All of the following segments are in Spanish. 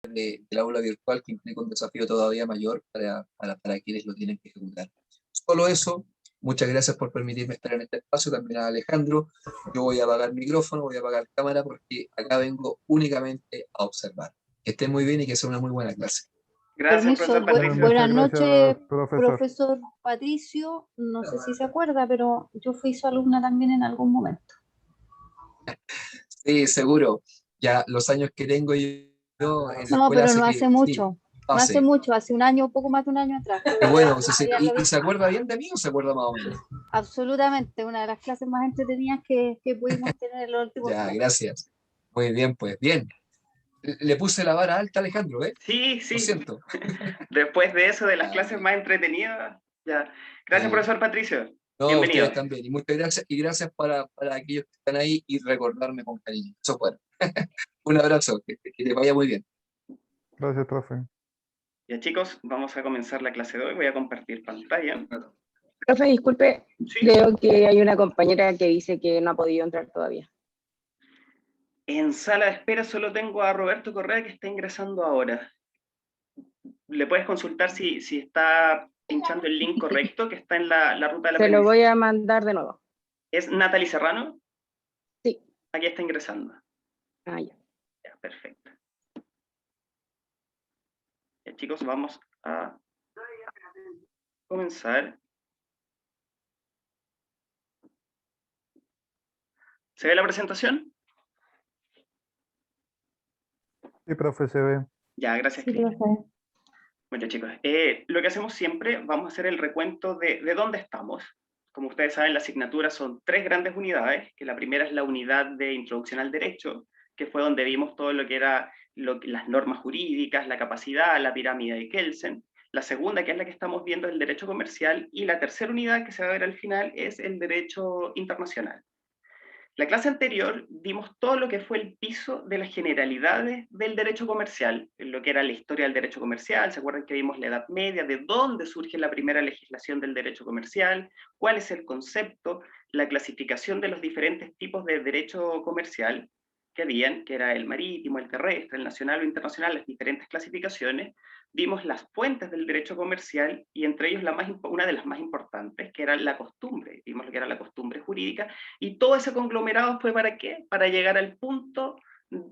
del aula virtual, que implica un desafío todavía mayor para quienes lo tienen que ejecutar. Solo eso. Muchas gracias por permitirme estar en este espacio, también a Alejandro. Yo voy a apagar micrófono, voy a apagar cámara, porque acá vengo únicamente a observar. Que estén muy bien y que sea una muy buena clase. Gracias, Permiso, profesor Patricio. buenas Muchas noches, gracias, profesor. profesor Patricio. No sé si se acuerda, pero yo fui su alumna también en algún momento. Sí, seguro. Ya los años que tengo yo en la No, escuela pero hace no que hace sí, mucho. No hace hace. mucho, hace un año, poco más de un año atrás. Y bueno, ¿y se acuerda bien de mí o se acuerda más o menos? Absolutamente, una de las clases más entretenidas que pudimos tener en los últimos Ya, días. gracias. Muy bien, pues bien. Le puse la vara alta, Alejandro, ¿eh? Sí, Lo sí. siento. Después de eso, de las clases más entretenidas, ya. Gracias, profesor Patricio. No, Bienvenido. ustedes también. Y muchas gracias. Y gracias para aquellos que están ahí y recordarme con cariño. Eso fue. Un abrazo. Que te vaya muy bien. Gracias, profe. Ya, chicos, vamos a comenzar la clase de hoy. Voy a compartir pantalla. Profe, disculpe, Sí. creo que hay una compañera que dice que no ha podido entrar todavía. En sala de espera solo tengo a Roberto Correa, que está ingresando ahora. ¿Le puedes consultar si está pinchando el link correcto, que está en la ruta del Se lo aprendizaje? voy a mandar de nuevo. ¿Es Natalie Serrano? Sí. Aquí está ingresando. Ah, ya. Ya, perfecto. Ya, chicos, vamos a comenzar. ¿Se ve la presentación? Sí, profe, se ve. Ya, gracias, Sí, Cris. profe. Bueno, chicos, lo que hacemos siempre, vamos a hacer el recuento de dónde estamos. Como ustedes saben, la asignatura son 3 grandes unidades, que la primera es la unidad de Introducción al Derecho, que fue donde vimos todo lo que era las normas jurídicas, la capacidad, la pirámide de Kelsen. La segunda, que es la que estamos viendo, es el derecho comercial, y la tercera unidad, que se va a ver al final, es el derecho internacional. La clase anterior vimos todo lo que fue el piso de las generalidades del derecho comercial, lo que era la historia del derecho comercial. ¿Se acuerdan que vimos la Edad Media, de dónde surge la primera legislación del derecho comercial, cuál es el concepto, la clasificación de los diferentes tipos de derecho comercial que habían, que era el marítimo, el terrestre, el nacional o internacional, las diferentes clasificaciones? Vimos las fuentes del derecho comercial y entre ellos una de las más importantes, que era la costumbre. Vimos lo que era la costumbre jurídica, y todo ese conglomerado fue ¿para qué? Para llegar al punto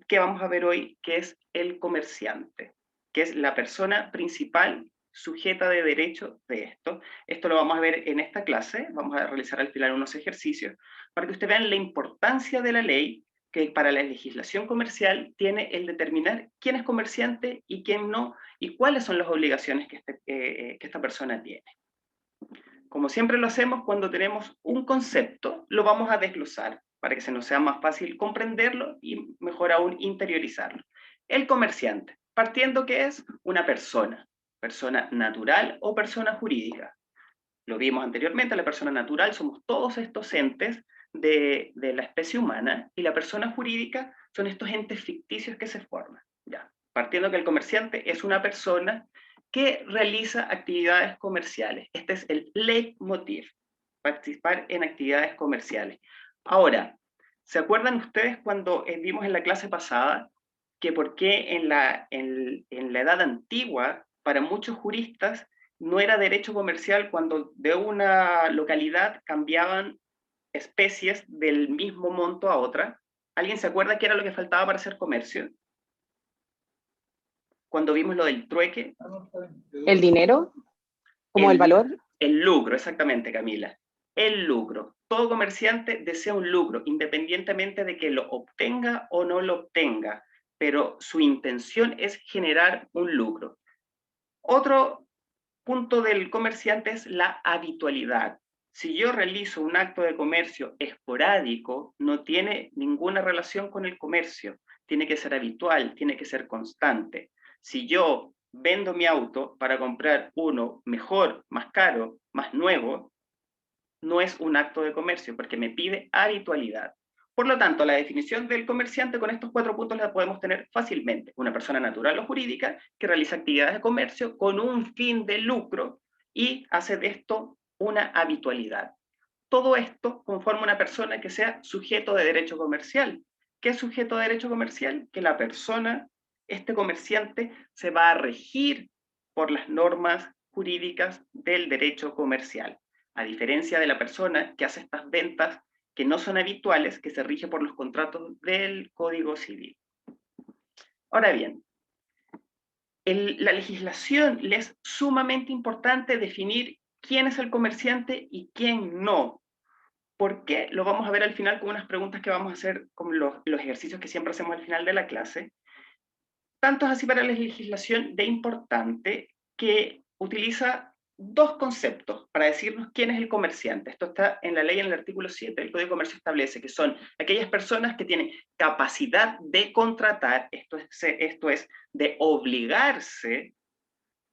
que vamos a ver hoy, que es el comerciante, que es la persona principal sujeta de derecho de esto. Esto lo vamos a ver en esta clase, vamos a realizar al final unos ejercicios, para que ustedes vean la importancia de la ley, que para la legislación comercial tiene el determinar quién es comerciante y quién no, y cuáles son las obligaciones que esta persona tiene. Como siempre lo hacemos cuando tenemos un concepto, lo vamos a desglosar para que se nos sea más fácil comprenderlo y mejor aún interiorizarlo. El comerciante, partiendo que es una persona natural o persona jurídica. Lo vimos anteriormente, la persona natural somos todos estos entes de la especie humana, y la persona jurídica son estos entes ficticios que se forman. Ya. Partiendo que el comerciante es una persona que realiza actividades comerciales. Este es el leitmotiv, participar en actividades comerciales. Ahora, ¿se acuerdan ustedes cuando vimos en la clase pasada que por qué en la edad antigua, para muchos juristas, no era derecho comercial cuando de una localidad cambiaban especies del mismo monto a otra? ¿Alguien se acuerda qué era lo que faltaba para hacer comercio? Cuando vimos lo del trueque. ¿El dinero? ¿Como el valor? El lucro, exactamente, Camila. El lucro. Todo comerciante desea un lucro, independientemente de que lo obtenga o no lo obtenga, pero su intención es generar un lucro. Otro punto del comerciante es la habitualidad. Si yo realizo un acto de comercio esporádico, no tiene ninguna relación con el comercio. Tiene que ser habitual, tiene que ser constante. Si yo vendo mi auto para comprar uno mejor, más caro, más nuevo, no es un acto de comercio porque me pide habitualidad. Por lo tanto, la definición del comerciante con estos 4 puntos la podemos tener fácilmente. Una persona natural o jurídica que realiza actividades de comercio con un fin de lucro y hace de esto una habitualidad. Todo esto conforma una persona que sea sujeto de derecho comercial. ¿Qué es sujeto de derecho comercial? Que la persona este comerciante se va a regir por las normas jurídicas del derecho comercial, a diferencia de la persona que hace estas ventas que no son habituales, que se rige por los contratos del Código Civil. Ahora bien, la legislación le es sumamente importante definir quién es el comerciante y quién no. ¿Por qué? Lo vamos a ver al final con unas preguntas que vamos a hacer con los ejercicios que siempre hacemos al final de la clase. Tanto es así para la legislación de importante que utiliza dos conceptos para decirnos quién es el comerciante. Esto está en la ley, en el artículo 7 del Código de Comercio establece que son aquellas personas que tienen capacidad de contratar, esto es de obligarse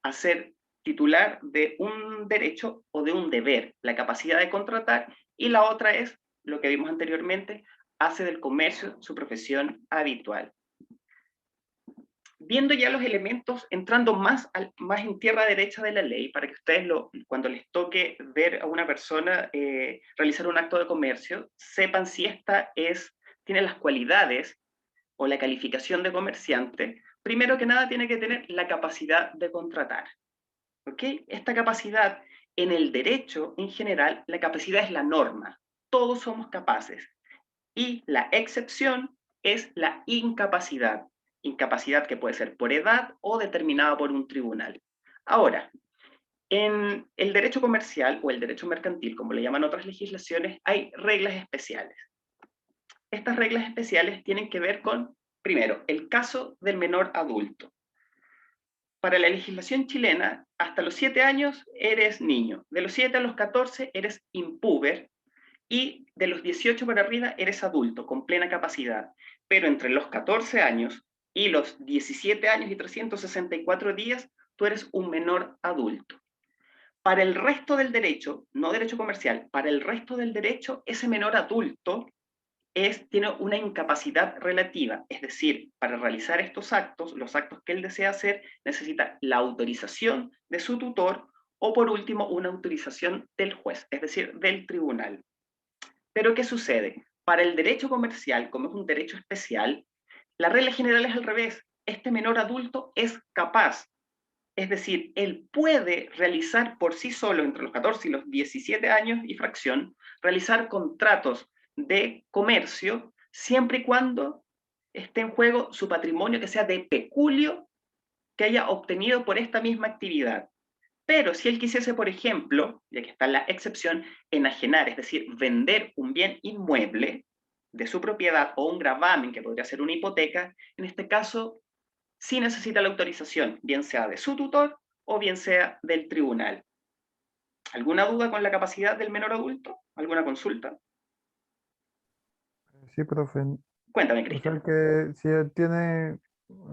a ser titular de un derecho o de un deber, la capacidad de contratar, y la otra es, lo que vimos anteriormente, hace del comercio su profesión habitual. Viendo ya los elementos, entrando más en tierra derecha de la ley, para que ustedes, cuando les toque ver a una persona realizar un acto de comercio, sepan si esta tiene las cualidades o la calificación de comerciante. Primero que nada tiene que tener la capacidad de contratar. ¿Ok? Esta capacidad, en el derecho en general, la capacidad es la norma. Todos somos capaces. Y la excepción es la incapacidad. Incapacidad que puede ser por edad o determinada por un tribunal. Ahora, en el derecho comercial o el derecho mercantil, como le llaman otras legislaciones, hay reglas especiales. Estas reglas especiales tienen que ver con, primero, el caso del menor adulto. Para la legislación chilena, hasta los 7 años eres niño, de los 7 a los 14 eres impúber, y de los 18 para arriba eres adulto, con plena capacidad. Pero entre los 14 años y los 17 años y 364 días, tú eres un menor adulto. Para el resto del derecho, no derecho comercial, para el resto del derecho, ese menor adulto tiene una incapacidad relativa, es decir, para realizar estos actos, los actos que él desea hacer, necesita la autorización de su tutor o, por último, una autorización del juez, es decir, del tribunal. Pero, ¿qué sucede? Para el derecho comercial, como es un derecho especial, la regla general es al revés. Este menor adulto es capaz, es decir, él puede realizar por sí solo, entre los 14 y los 17 años y fracción, realizar contratos de comercio, siempre y cuando esté en juego su patrimonio que sea de peculio que haya obtenido por esta misma actividad. Pero si él quisiese, por ejemplo, y aquí está la excepción, enajenar, es decir, vender un bien inmueble de su propiedad o un gravamen, que podría ser una hipoteca, en este caso sí necesita la autorización, bien sea de su tutor o bien sea del tribunal. ¿Alguna duda con la capacidad del menor adulto? ¿Alguna consulta? Sí, profe. Cuéntame, O sea Cristian. que si él tiene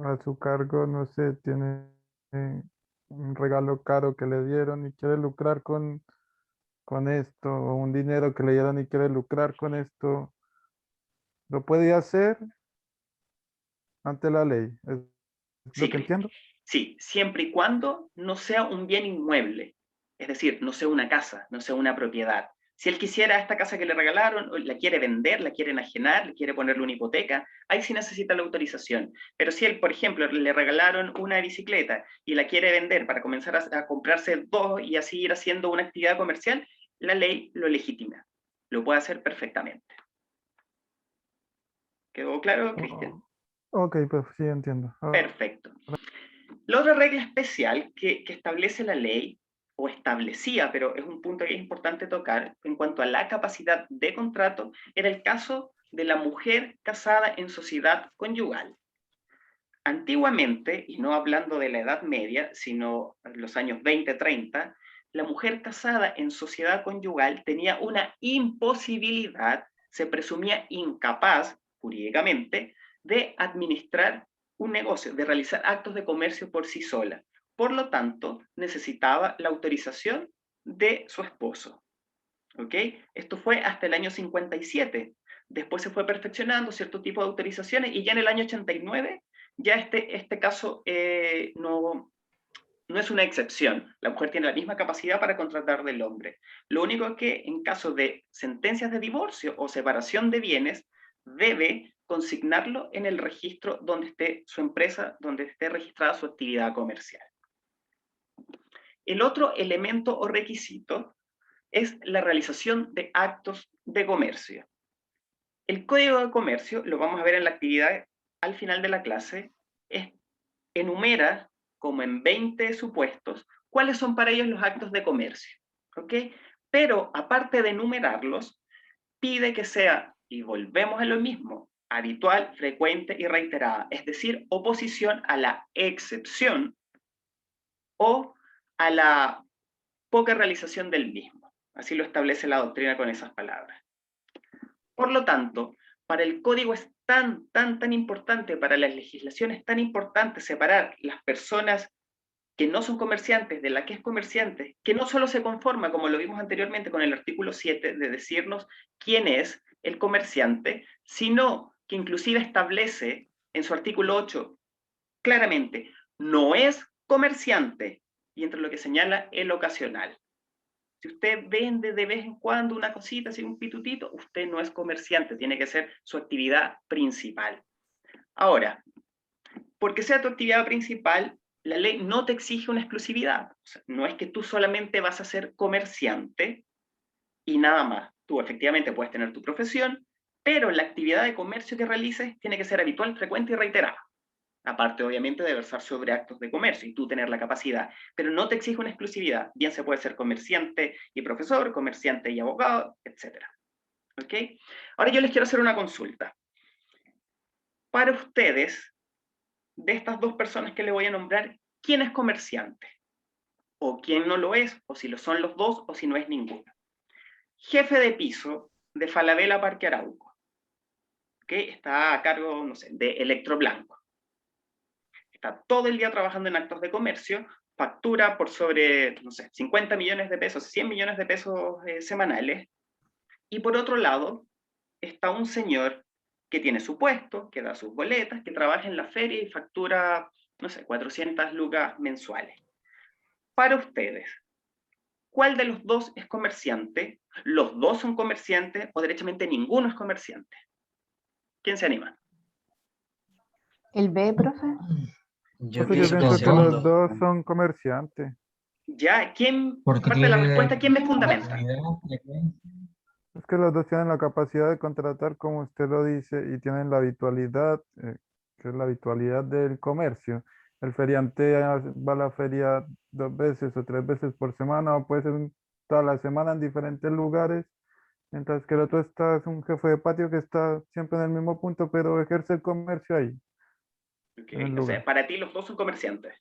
a su cargo, no sé, tiene un regalo caro que le dieron y quiere lucrar con esto, o un dinero que le dieron y quiere lucrar con esto, ¿lo puede hacer ante la ley? ¿Es Sí, lo que entiendo? sí, siempre y cuando no sea un bien inmueble, es decir, no sea una casa, no sea una propiedad. Si él quisiera esta casa que le regalaron, la quiere vender, la quiere enajenar, le quiere ponerle una hipoteca, ahí sí necesita la autorización. Pero si él, por ejemplo, le regalaron una bicicleta y la quiere vender para comenzar a comprarse dos y así ir haciendo una actividad comercial, la ley lo legitima. Lo puede hacer perfectamente. ¿Quedó claro, Cristian? Ok, pues sí, entiendo. Perfecto. La otra regla especial que establece la ley, o establecía, pero es un punto que es importante tocar, en cuanto a la capacidad de contrato, era el caso de la mujer casada en sociedad conyugal. Antiguamente, y no hablando de la Edad Media, sino en los años 20-30, la mujer casada en sociedad conyugal tenía una imposibilidad, se presumía incapaz jurídicamente, de administrar un negocio, de realizar actos de comercio por sí sola. Por lo tanto, necesitaba la autorización de su esposo. ¿Ok? Esto fue hasta el año 57. Después se fue perfeccionando cierto tipo de autorizaciones y ya en el año 89 ya este caso no es una excepción. La mujer tiene la misma capacidad para contratar del hombre. Lo único es que en caso de sentencias de divorcio o separación de bienes, debe consignarlo en el registro donde esté su empresa, donde esté registrada su actividad comercial. El otro elemento o requisito es la realización de actos de comercio. El Código de Comercio, lo vamos a ver en la actividad al final de la clase, enumera como en 20 supuestos cuáles son para ellos los actos de comercio. ¿Ok? Pero aparte de enumerarlos, pide que sea, y volvemos a lo mismo, habitual, frecuente y reiterada, es decir, oposición a la excepción o a la poca realización del mismo. Así lo establece la doctrina con esas palabras. Por lo tanto, para el código es tan importante, para las legislaciones es tan importante separar las personas que no son comerciantes de la que es comerciante, que no solo se conforma, como lo vimos anteriormente con el artículo 7, de decirnos quién es el comerciante, sino que inclusive establece en su artículo 8 claramente, no es comerciante, y entre lo que señala el ocasional. Si usted vende de vez en cuando una cosita, así un pitutito, usted no es comerciante, tiene que ser su actividad principal. Ahora, porque sea tu actividad principal, la ley no te exige una exclusividad. O sea, no es que tú solamente vas a ser comerciante y nada más. Tú efectivamente puedes tener tu profesión, pero la actividad de comercio que realices tiene que ser habitual, frecuente y reiterada. Aparte, obviamente, de versar sobre actos de comercio y tú tener la capacidad, pero no te exige una exclusividad. Bien se puede ser comerciante y profesor, comerciante y abogado, etc. ¿Ok? Ahora yo les quiero hacer una consulta. Para ustedes, de estas dos personas que le voy a nombrar, ¿quién es comerciante? ¿O quién no lo es? ¿O si lo son los dos? ¿O si no es ninguno? Jefe de piso de Falabella Parque Arauco, que está a cargo, no sé, de Electroblanco. Está todo el día trabajando en actos de comercio, factura por sobre, no sé, 50 millones de pesos, 100 millones de pesos semanales. Y por otro lado, está un señor que tiene su puesto, que da sus boletas, que trabaja en la feria y factura, no sé, 400 lucas mensuales. Para ustedes, ¿cuál de los dos es comerciante? ¿Los dos son comerciantes o derechamente ninguno es comerciante? ¿Quién se anima? ¿El B, profe? Yo Profe, yo pienso que el pienso que los segundo. dos son comerciantes. Ya, ¿quién, Porque aparte de la tiene respuesta, quién me la fundamenta? actividad, Es que los dos tienen la capacidad de contratar, como usted lo dice, y tienen la habitualidad, que es la habitualidad del comercio. El feriante va a la feria 2 veces o 3 veces por semana, o puede ser toda la semana en diferentes lugares, mientras que el otro es un jefe de patio que está siempre en el mismo punto, pero ejerce el comercio ahí, en el O sea, lugar. para ti los dos son comerciantes.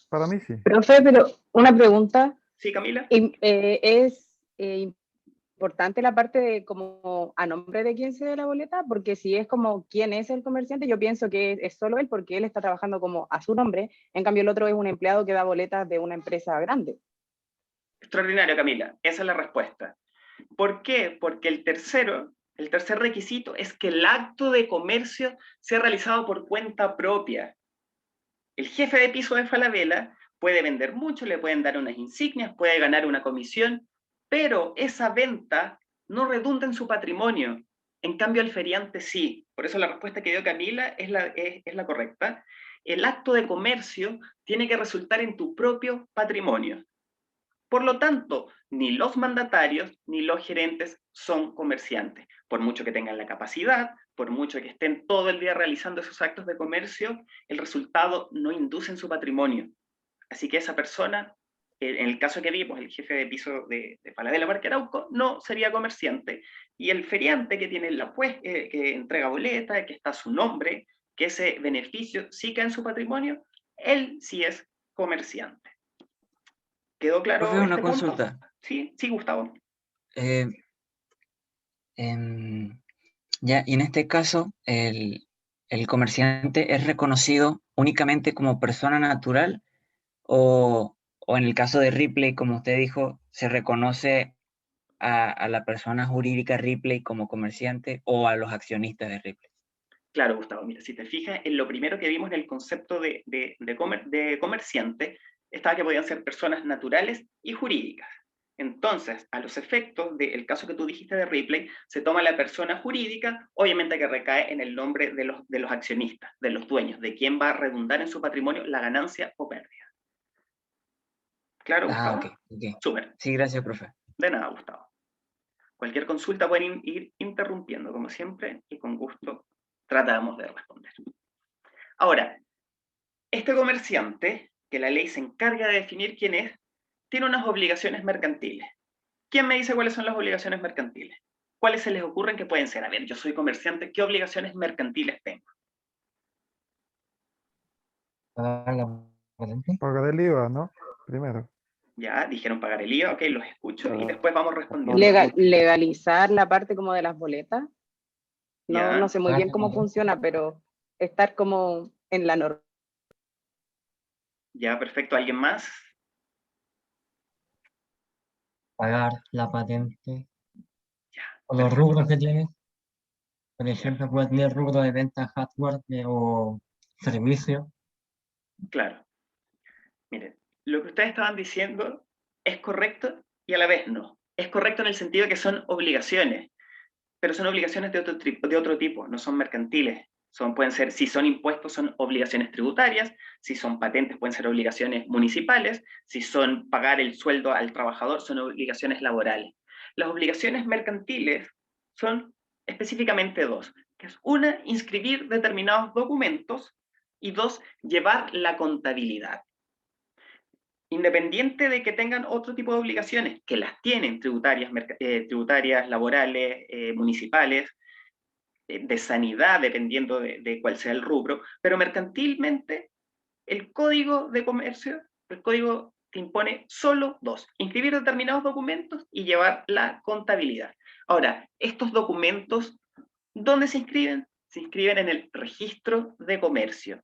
Para mí sí. Profe, pero una pregunta. ¿Sí, Camila? ¿Es importante la parte de como a nombre de quién se dé la boleta? Porque si es como quién es el comerciante, yo pienso que es solo él porque él está trabajando como a su nombre, en cambio el otro es un empleado que da boletas de una empresa grande. Extraordinario, Camila. Esa es la respuesta. ¿Por qué? Porque el tercer requisito es que el acto de comercio sea realizado por cuenta propia. El jefe de piso de Falabella puede vender mucho, le pueden dar unas insignias, puede ganar una comisión, pero esa venta no redunda en su patrimonio. En cambio, el feriante sí. Por eso la respuesta que dio Camila es la correcta. El acto de comercio tiene que resultar en tu propio patrimonio. Por lo tanto, ni los mandatarios ni los gerentes son comerciantes. Por mucho que tengan la capacidad, por mucho que estén todo el día realizando esos actos de comercio, el resultado no induce en su patrimonio. Así que esa persona, en el caso que vimos, el jefe de piso de Falabella Parque Arauco, no sería comerciante. Y el feriante que tiene que entrega boleta, que está a su nombre, que ese beneficio sí cae en su patrimonio, él sí es comerciante. ¿Quedó claro Profe, una este punto? consulta. Sí, Gustavo. Ya, y en este caso, el comerciante es reconocido únicamente como persona natural o en el caso de Ripley, como usted dijo, se reconoce a la persona jurídica Ripley como comerciante o a los accionistas de Ripley. Claro, Gustavo, mira, si te fijas en lo primero que vimos en el concepto de comerciante, estaba que podían ser personas naturales y jurídicas. Entonces, a los efectos del caso que tú dijiste de Ripley, se toma la persona jurídica, obviamente que recae en el nombre de los accionistas, de los dueños, de quién va a redundar en su patrimonio la ganancia o pérdida. ¿Claro, Gustavo? Ok. Súper. Sí, gracias, profe. De nada, Gustavo. Cualquier consulta pueden ir interrumpiendo, como siempre, y con gusto tratamos de responder. Ahora, este comerciante, que la ley se encarga de definir quién es, tiene unas obligaciones mercantiles. ¿Quién me dice cuáles son las obligaciones mercantiles? ¿Cuáles se les ocurren que pueden ser? A ver, yo soy comerciante, ¿qué obligaciones mercantiles tengo? ¿Pagar la patente? Pagar el IVA, ¿no? Primero. Ya, dijeron pagar el IVA, ok, los escucho, y después vamos respondiendo. Legalizar la parte como de las boletas. Ya. No sé muy bien cómo funciona, pero estar como en la norma. Ya, perfecto. ¿Alguien más? Pagar la patente Ya. o los rubros que tiene. Por ejemplo, puede tener rubro de venta hardware o servicio. Claro. Miren, lo que ustedes estaban diciendo es correcto y a la vez no. Es correcto en el sentido de que son obligaciones, pero son obligaciones de otro tipo, no son mercantiles. Pueden ser, si son impuestos, son obligaciones tributarias, si son patentes, pueden ser obligaciones municipales, si son pagar el sueldo al trabajador, son obligaciones laborales. Las obligaciones mercantiles son específicamente dos, que es una, inscribir determinados documentos, y dos, llevar la contabilidad. Independiente de que tengan otro tipo de obligaciones, que las tienen tributarias, laborales, municipales, de sanidad, dependiendo de cuál sea el rubro, pero mercantilmente el Código de Comercio, el código te impone solo dos: inscribir determinados documentos y llevar la contabilidad. Ahora, estos documentos, ¿dónde se inscriben? Se inscriben en el registro de comercio.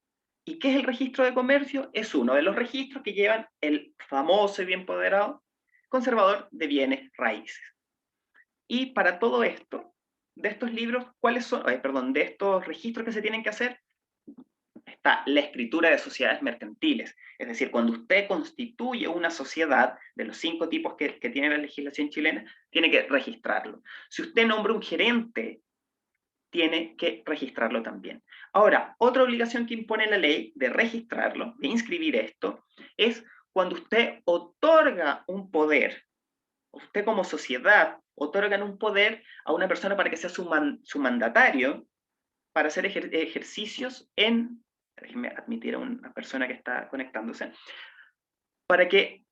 ¿Y qué es el registro de comercio? Es uno de los registros que llevan el famoso y bien poderado conservador de bienes raíces. Y para todo esto, de estos libros, de estos registros que se tienen que hacer, está la escritura de sociedades mercantiles. Es decir, cuando usted constituye una sociedad de los 5 tipos que tiene la legislación chilena, tiene que registrarlo. Si usted nombra un gerente, tiene que registrarlo también. Ahora, otra obligación que impone la ley de registrarlo, de inscribir esto, es cuando usted otorga un poder. Usted como sociedad otorgan un poder a una persona para que sea su mandatario, para hacer ejercicios en... Déjenme admitir a una persona que está conectándose, para que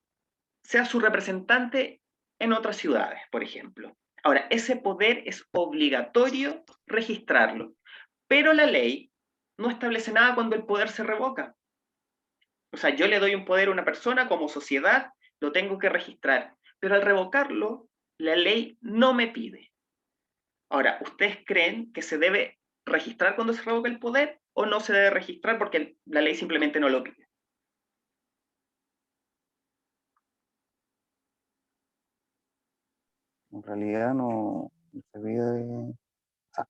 sea su representante en otras ciudades, por ejemplo. Ahora, ese poder es obligatorio registrarlo, pero la ley no establece nada cuando el poder se revoca. O sea, yo le doy un poder a una persona como sociedad, lo tengo que registrar, pero al revocarlo, la ley no me pide. Ahora, ¿ustedes creen que se debe registrar cuando se revoca el poder o no se debe registrar porque la ley simplemente no lo pide? En realidad no se pide, o sea,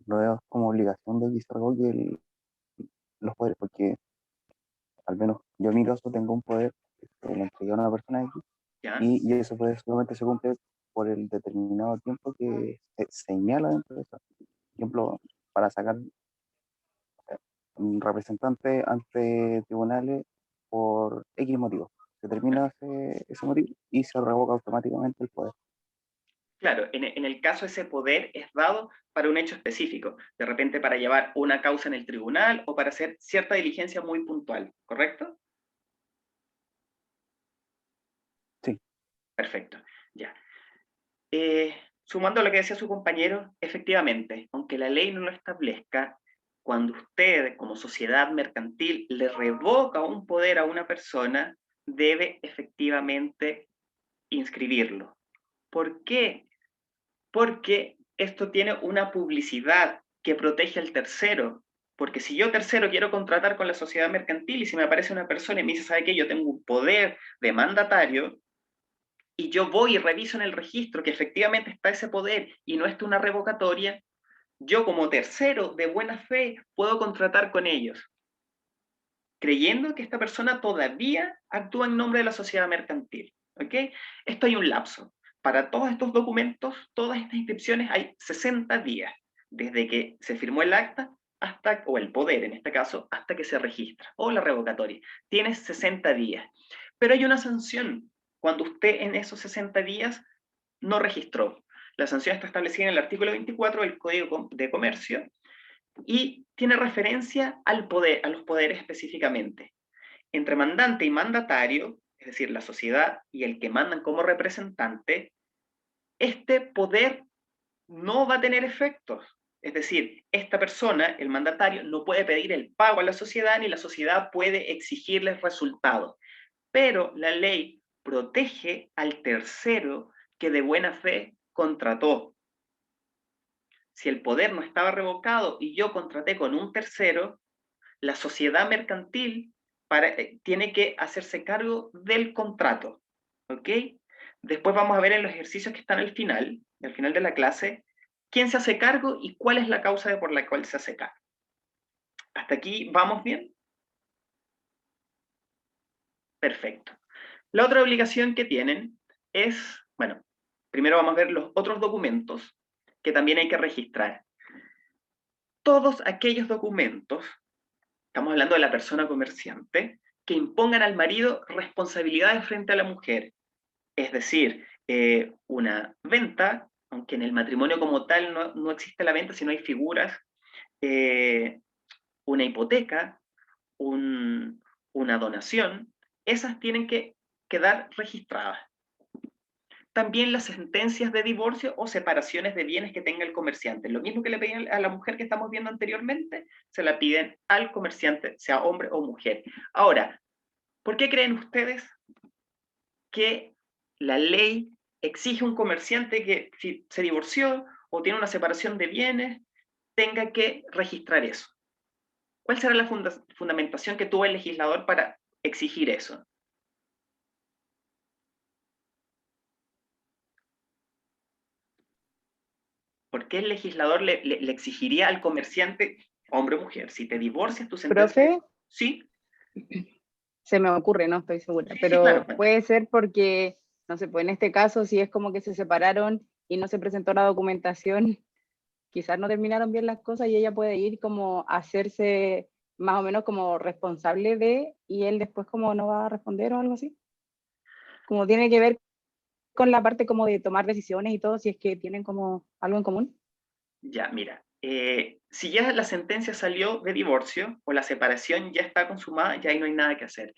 lo veo como obligación de que se revoque los poderes, porque al menos yo en mi caso tengo un poder que le entregué a una persona X, ¿Ya? y ese poder solamente se cumple por el determinado tiempo que se señala dentro de eso. Por ejemplo, para sacar un representante ante tribunales por X motivo. Se termina ese motivo y se revoca automáticamente el poder. Claro, en el caso ese poder es dado para un hecho específico, de repente para llevar una causa en el tribunal o para hacer cierta diligencia muy puntual, ¿correcto? Sí. Perfecto, ya. Sumando a lo que decía su compañero, efectivamente, aunque la ley no lo establezca, cuando usted como sociedad mercantil le revoca un poder a una persona, debe efectivamente inscribirlo. ¿Por qué? Porque esto tiene una publicidad que protege al tercero. Porque si yo tercero quiero contratar con la sociedad mercantil y si me aparece una persona y me dice, ¿sabe qué? Yo tengo un poder de mandatario, y yo voy y reviso en el registro que efectivamente está ese poder y no está una revocatoria, yo como tercero de buena fe puedo contratar con ellos, creyendo que esta persona todavía actúa en nombre de la sociedad mercantil. ¿Ok? Esto hay un lapso. Para todos estos documentos, todas estas inscripciones, hay 60 días, desde que se firmó el acta, hasta, o el poder en este caso, hasta que se registra, o la revocatoria. Tienes 60 días. Pero hay una sanción cuando usted en esos 60 días no registró. La sanción está establecida en el artículo 24 del Código de Comercio y tiene referencia al poder, a los poderes específicamente. Entre mandante y mandatario, es decir, la sociedad y el que mandan como representante, este poder no va a tener efectos. Es decir, esta persona, el mandatario, no puede pedir el pago a la sociedad ni la sociedad puede exigirles resultados. Pero la ley protege al tercero que de buena fe contrató. Si el poder no estaba revocado y yo contraté con un tercero, la sociedad mercantil tiene que hacerse cargo del contrato. ¿Ok? Después vamos a ver en los ejercicios que están al final de la clase, quién se hace cargo y cuál es la causa por la cual se hace cargo. ¿Hasta aquí vamos bien? Perfecto. La otra obligación que tienen es, bueno, primero vamos a ver los otros documentos que también hay que registrar. Todos aquellos documentos, estamos hablando de la persona comerciante, que impongan al marido responsabilidades frente a la mujer. Es decir, una venta, aunque en el matrimonio como tal no existe la venta, sino hay figuras, una hipoteca, una donación, esas tienen que quedar registradas. También las sentencias de divorcio o separaciones de bienes que tenga el comerciante. Lo mismo que le pedían a la mujer que estamos viendo anteriormente, se la piden al comerciante, sea hombre o mujer. Ahora, ¿por qué creen ustedes que la ley exige a un comerciante que si se divorció o tiene una separación de bienes, tenga que registrar eso? ¿Cuál será la fundamentación que tuvo el legislador para exigir eso? ¿Por qué el legislador le exigiría al comerciante, hombre o mujer, si te divorcias, tu sentencia? Profe, Sí, se me ocurre, no estoy segura, sí, pero claro. puede ser porque, no sé, pues en este caso, si es como que se separaron y no se presentó la documentación, quizás no terminaron bien las cosas y ella puede ir como a hacerse más o menos como responsable de, y él después como no va a responder o algo así. Como tiene que ver con la parte como de tomar decisiones y todo, si es que tienen como algo en común. Ya, mira, si ya la sentencia salió de divorcio o la separación ya está consumada, ya ahí no hay nada que hacer.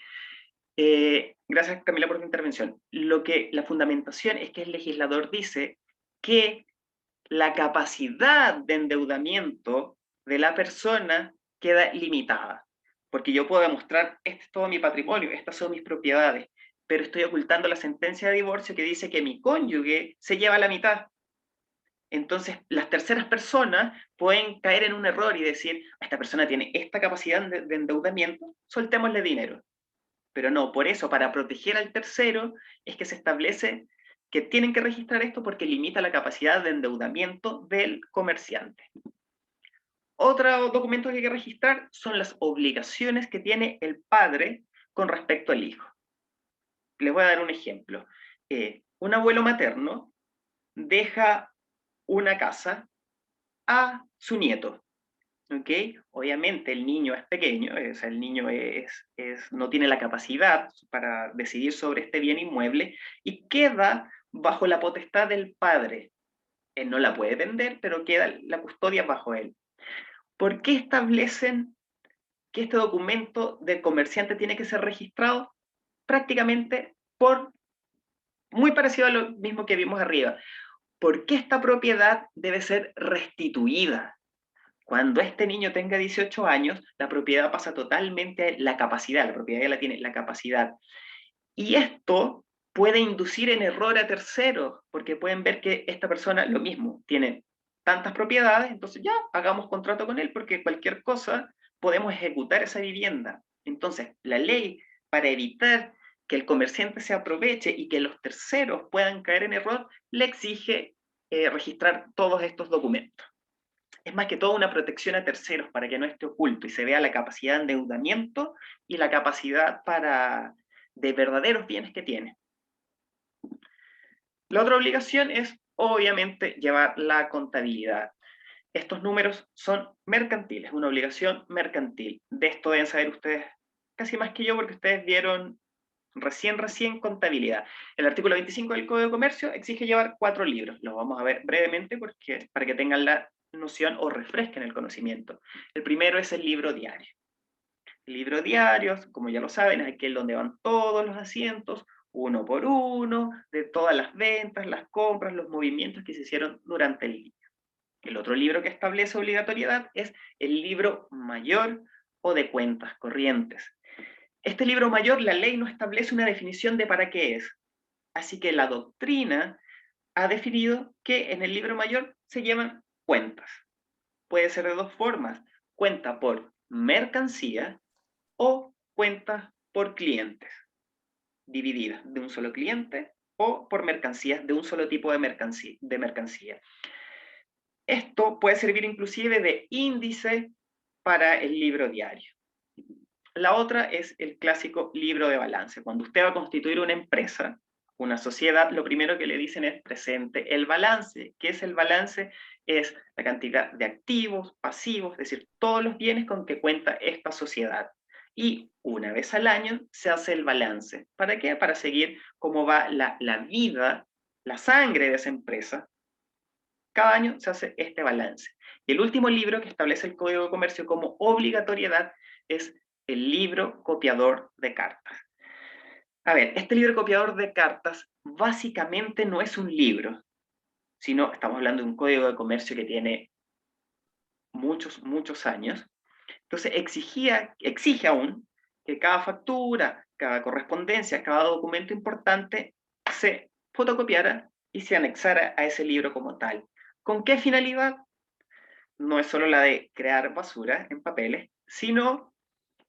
Gracias, Camila, por tu intervención. La fundamentación es que el legislador dice que la capacidad de endeudamiento de la persona queda limitada. Porque yo puedo demostrar, este es todo mi patrimonio, estas son mis propiedades, pero estoy ocultando la sentencia de divorcio que dice que mi cónyuge se lleva la mitad. Entonces, las terceras personas pueden caer en un error y decir, esta persona tiene esta capacidad de endeudamiento, soltémosle dinero. Pero no, por eso, para proteger al tercero, es que se establece que tienen que registrar esto porque limita la capacidad de endeudamiento del comerciante. Otro documento que hay que registrar son las obligaciones que tiene el padre con respecto al hijo. Les voy a dar un ejemplo. Un abuelo materno deja una casa a su nieto. ¿Ok? Obviamente el niño es pequeño, o sea, el niño no tiene la capacidad para decidir sobre este bien inmueble y queda bajo la potestad del padre. Él no la puede vender, pero queda la custodia bajo él. ¿Por qué establecen que este documento del comerciante tiene que ser registrado? Prácticamente muy parecido a lo mismo que vimos arriba. ¿Por qué esta propiedad debe ser restituida? Cuando este niño tenga 18 años, la propiedad pasa totalmente a la capacidad, la propiedad ya la tiene, la capacidad. Y esto puede inducir en error a terceros, porque pueden ver que esta persona, lo mismo, tiene tantas propiedades, entonces ya, hagamos contrato con él, porque cualquier cosa podemos ejecutar esa vivienda. Entonces, la ley, para evitar que el comerciante se aproveche y que los terceros puedan caer en error, le exige registrar todos estos documentos. Es más que todo una protección a terceros para que no esté oculto y se vea la capacidad de endeudamiento y la capacidad de verdaderos bienes que tiene. La otra obligación es, obviamente, llevar la contabilidad. Estos números son mercantiles, una obligación mercantil. De esto deben saber ustedes casi más que yo, porque ustedes vieron recién contabilidad. El artículo 25 del Código de Comercio exige llevar 4 libros. Los vamos a ver brevemente para que tengan la noción o refresquen el conocimiento. El primero es el libro diario. El libro diario, como ya lo saben, es aquel donde van todos los asientos, uno por uno, de todas las ventas, las compras, los movimientos que se hicieron durante el día. El otro libro que establece obligatoriedad es el libro mayor o de cuentas corrientes. Este libro mayor, la ley no establece una definición de para qué es. Así que la doctrina ha definido que en el libro mayor se llaman cuentas. Puede ser de dos formas: cuenta por mercancía o cuenta por clientes, divididas de un solo cliente o por mercancías de un solo tipo de mercancía. Esto puede servir inclusive de índice para el libro diario. La otra es el clásico libro de balance. Cuando usted va a constituir una empresa, una sociedad, lo primero que le dicen es presente el balance. ¿Qué es el balance? Es la cantidad de activos, pasivos, es decir, todos los bienes con que cuenta esta sociedad. Y una vez al año se hace el balance. ¿Para qué? Para seguir cómo va la vida, la sangre de esa empresa. Cada año se hace este balance. Y el último libro que establece el Código de Comercio como obligatoriedad es el libro copiador de cartas. A ver, este libro copiador de cartas básicamente no es un libro, sino estamos hablando de un Código de Comercio que tiene muchos años. Entonces exige aún que cada factura, cada correspondencia, cada documento importante se fotocopiara y se anexara a ese libro como tal. ¿Con qué finalidad? No es solo la de crear basura en papeles, sino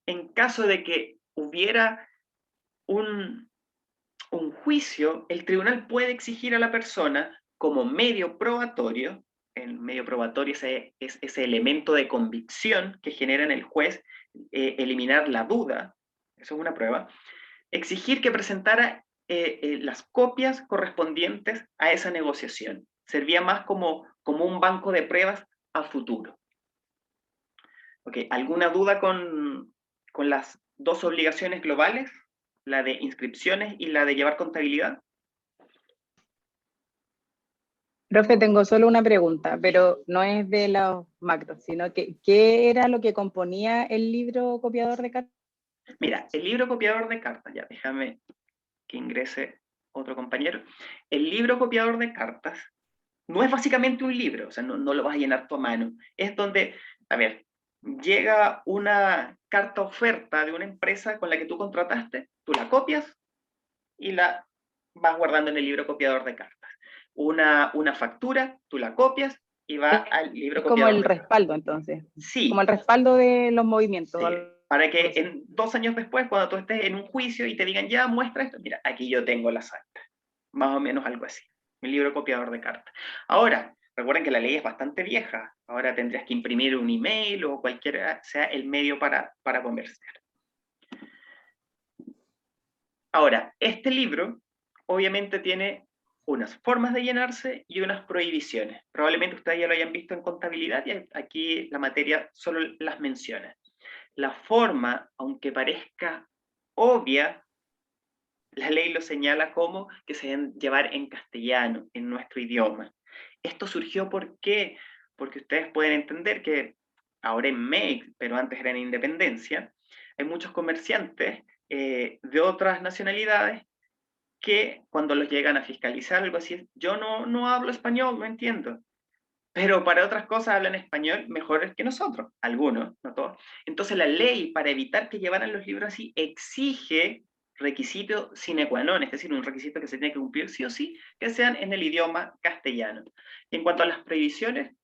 en caso de que hubiera un juicio, el tribunal puede exigir a la persona como medio probatorio. El medio probatorio es ese elemento de convicción que genera en el juez eliminar la duda, eso es una prueba, exigir que presentara las copias correspondientes a esa negociación. Servía más como un banco de pruebas a futuro. Okay. ¿Alguna duda con las dos obligaciones globales? La de inscripciones y la de llevar contabilidad. Profe, tengo solo una pregunta, pero no es de los macros, sino que ¿qué era lo que componía el libro copiador de cartas? Mira, el libro copiador de cartas, ya déjame que ingrese otro compañero. El libro copiador de cartas no es básicamente un libro, o sea, no lo vas a llenar tú a mano. Es donde, a ver, llega una carta oferta de una empresa con la que tú contrataste, tú la copias y la vas guardando en el libro copiador de cartas. Una factura, tú la copias y va al libro es copiador. como el respaldo, entonces. Sí. Como el respaldo de los movimientos. Sí. Para que en 2 años después, cuando tú estés en un juicio y te digan, ya, muestra esto, mira, aquí yo tengo las actas. Más o menos algo así. Mi libro copiador de cartas. Ahora, recuerden que la ley es bastante vieja. Ahora tendrías que imprimir un email o cualquiera sea el medio para comerciar. Ahora, este libro obviamente tiene unas formas de llenarse y unas prohibiciones. Probablemente ustedes ya lo hayan visto en contabilidad y aquí la materia solo las menciona. La forma, aunque parezca obvia, la ley lo señala como que se deben llevar en castellano, en nuestro idioma. Esto surgió ¿por qué? Porque ustedes pueden entender que ahora en MEX, pero antes era en Independencia, hay muchos comerciantes de otras nacionalidades que cuando los llegan a fiscalizar algo así, yo no hablo español, no entiendo. Pero para otras cosas hablan español mejor que nosotros, algunos, no todos. Entonces la ley, para evitar que llevaran los libros así, exige requisito sine qua non, es decir, un requisito que se tiene que cumplir sí o sí, que sean en el idioma castellano. Y en cuanto a las prohibiciones,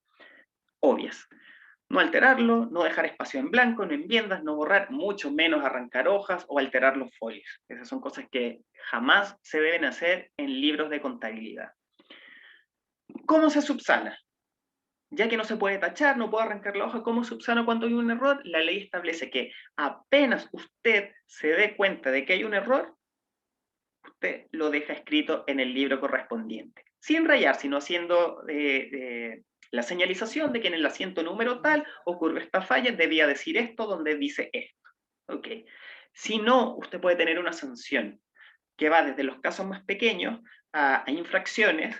obvias. No alterarlo, no dejar espacio en blanco, no enmiendas, no borrar, mucho menos arrancar hojas o alterar los folios. Esas son cosas que jamás se deben hacer en libros de contabilidad. ¿Cómo se subsana? Ya que no se puede tachar, no puedo arrancar la hoja, ¿cómo subsano cuando hay un error? La ley establece que apenas usted se dé cuenta de que hay un error, usted lo deja escrito en el libro correspondiente, sin rayar, sino haciendo la señalización de que en el asiento número tal ocurre esta falla, debía decir esto donde dice esto. ¿Okay? Si no, usted puede tener una sanción que va desde los casos más pequeños a infracciones,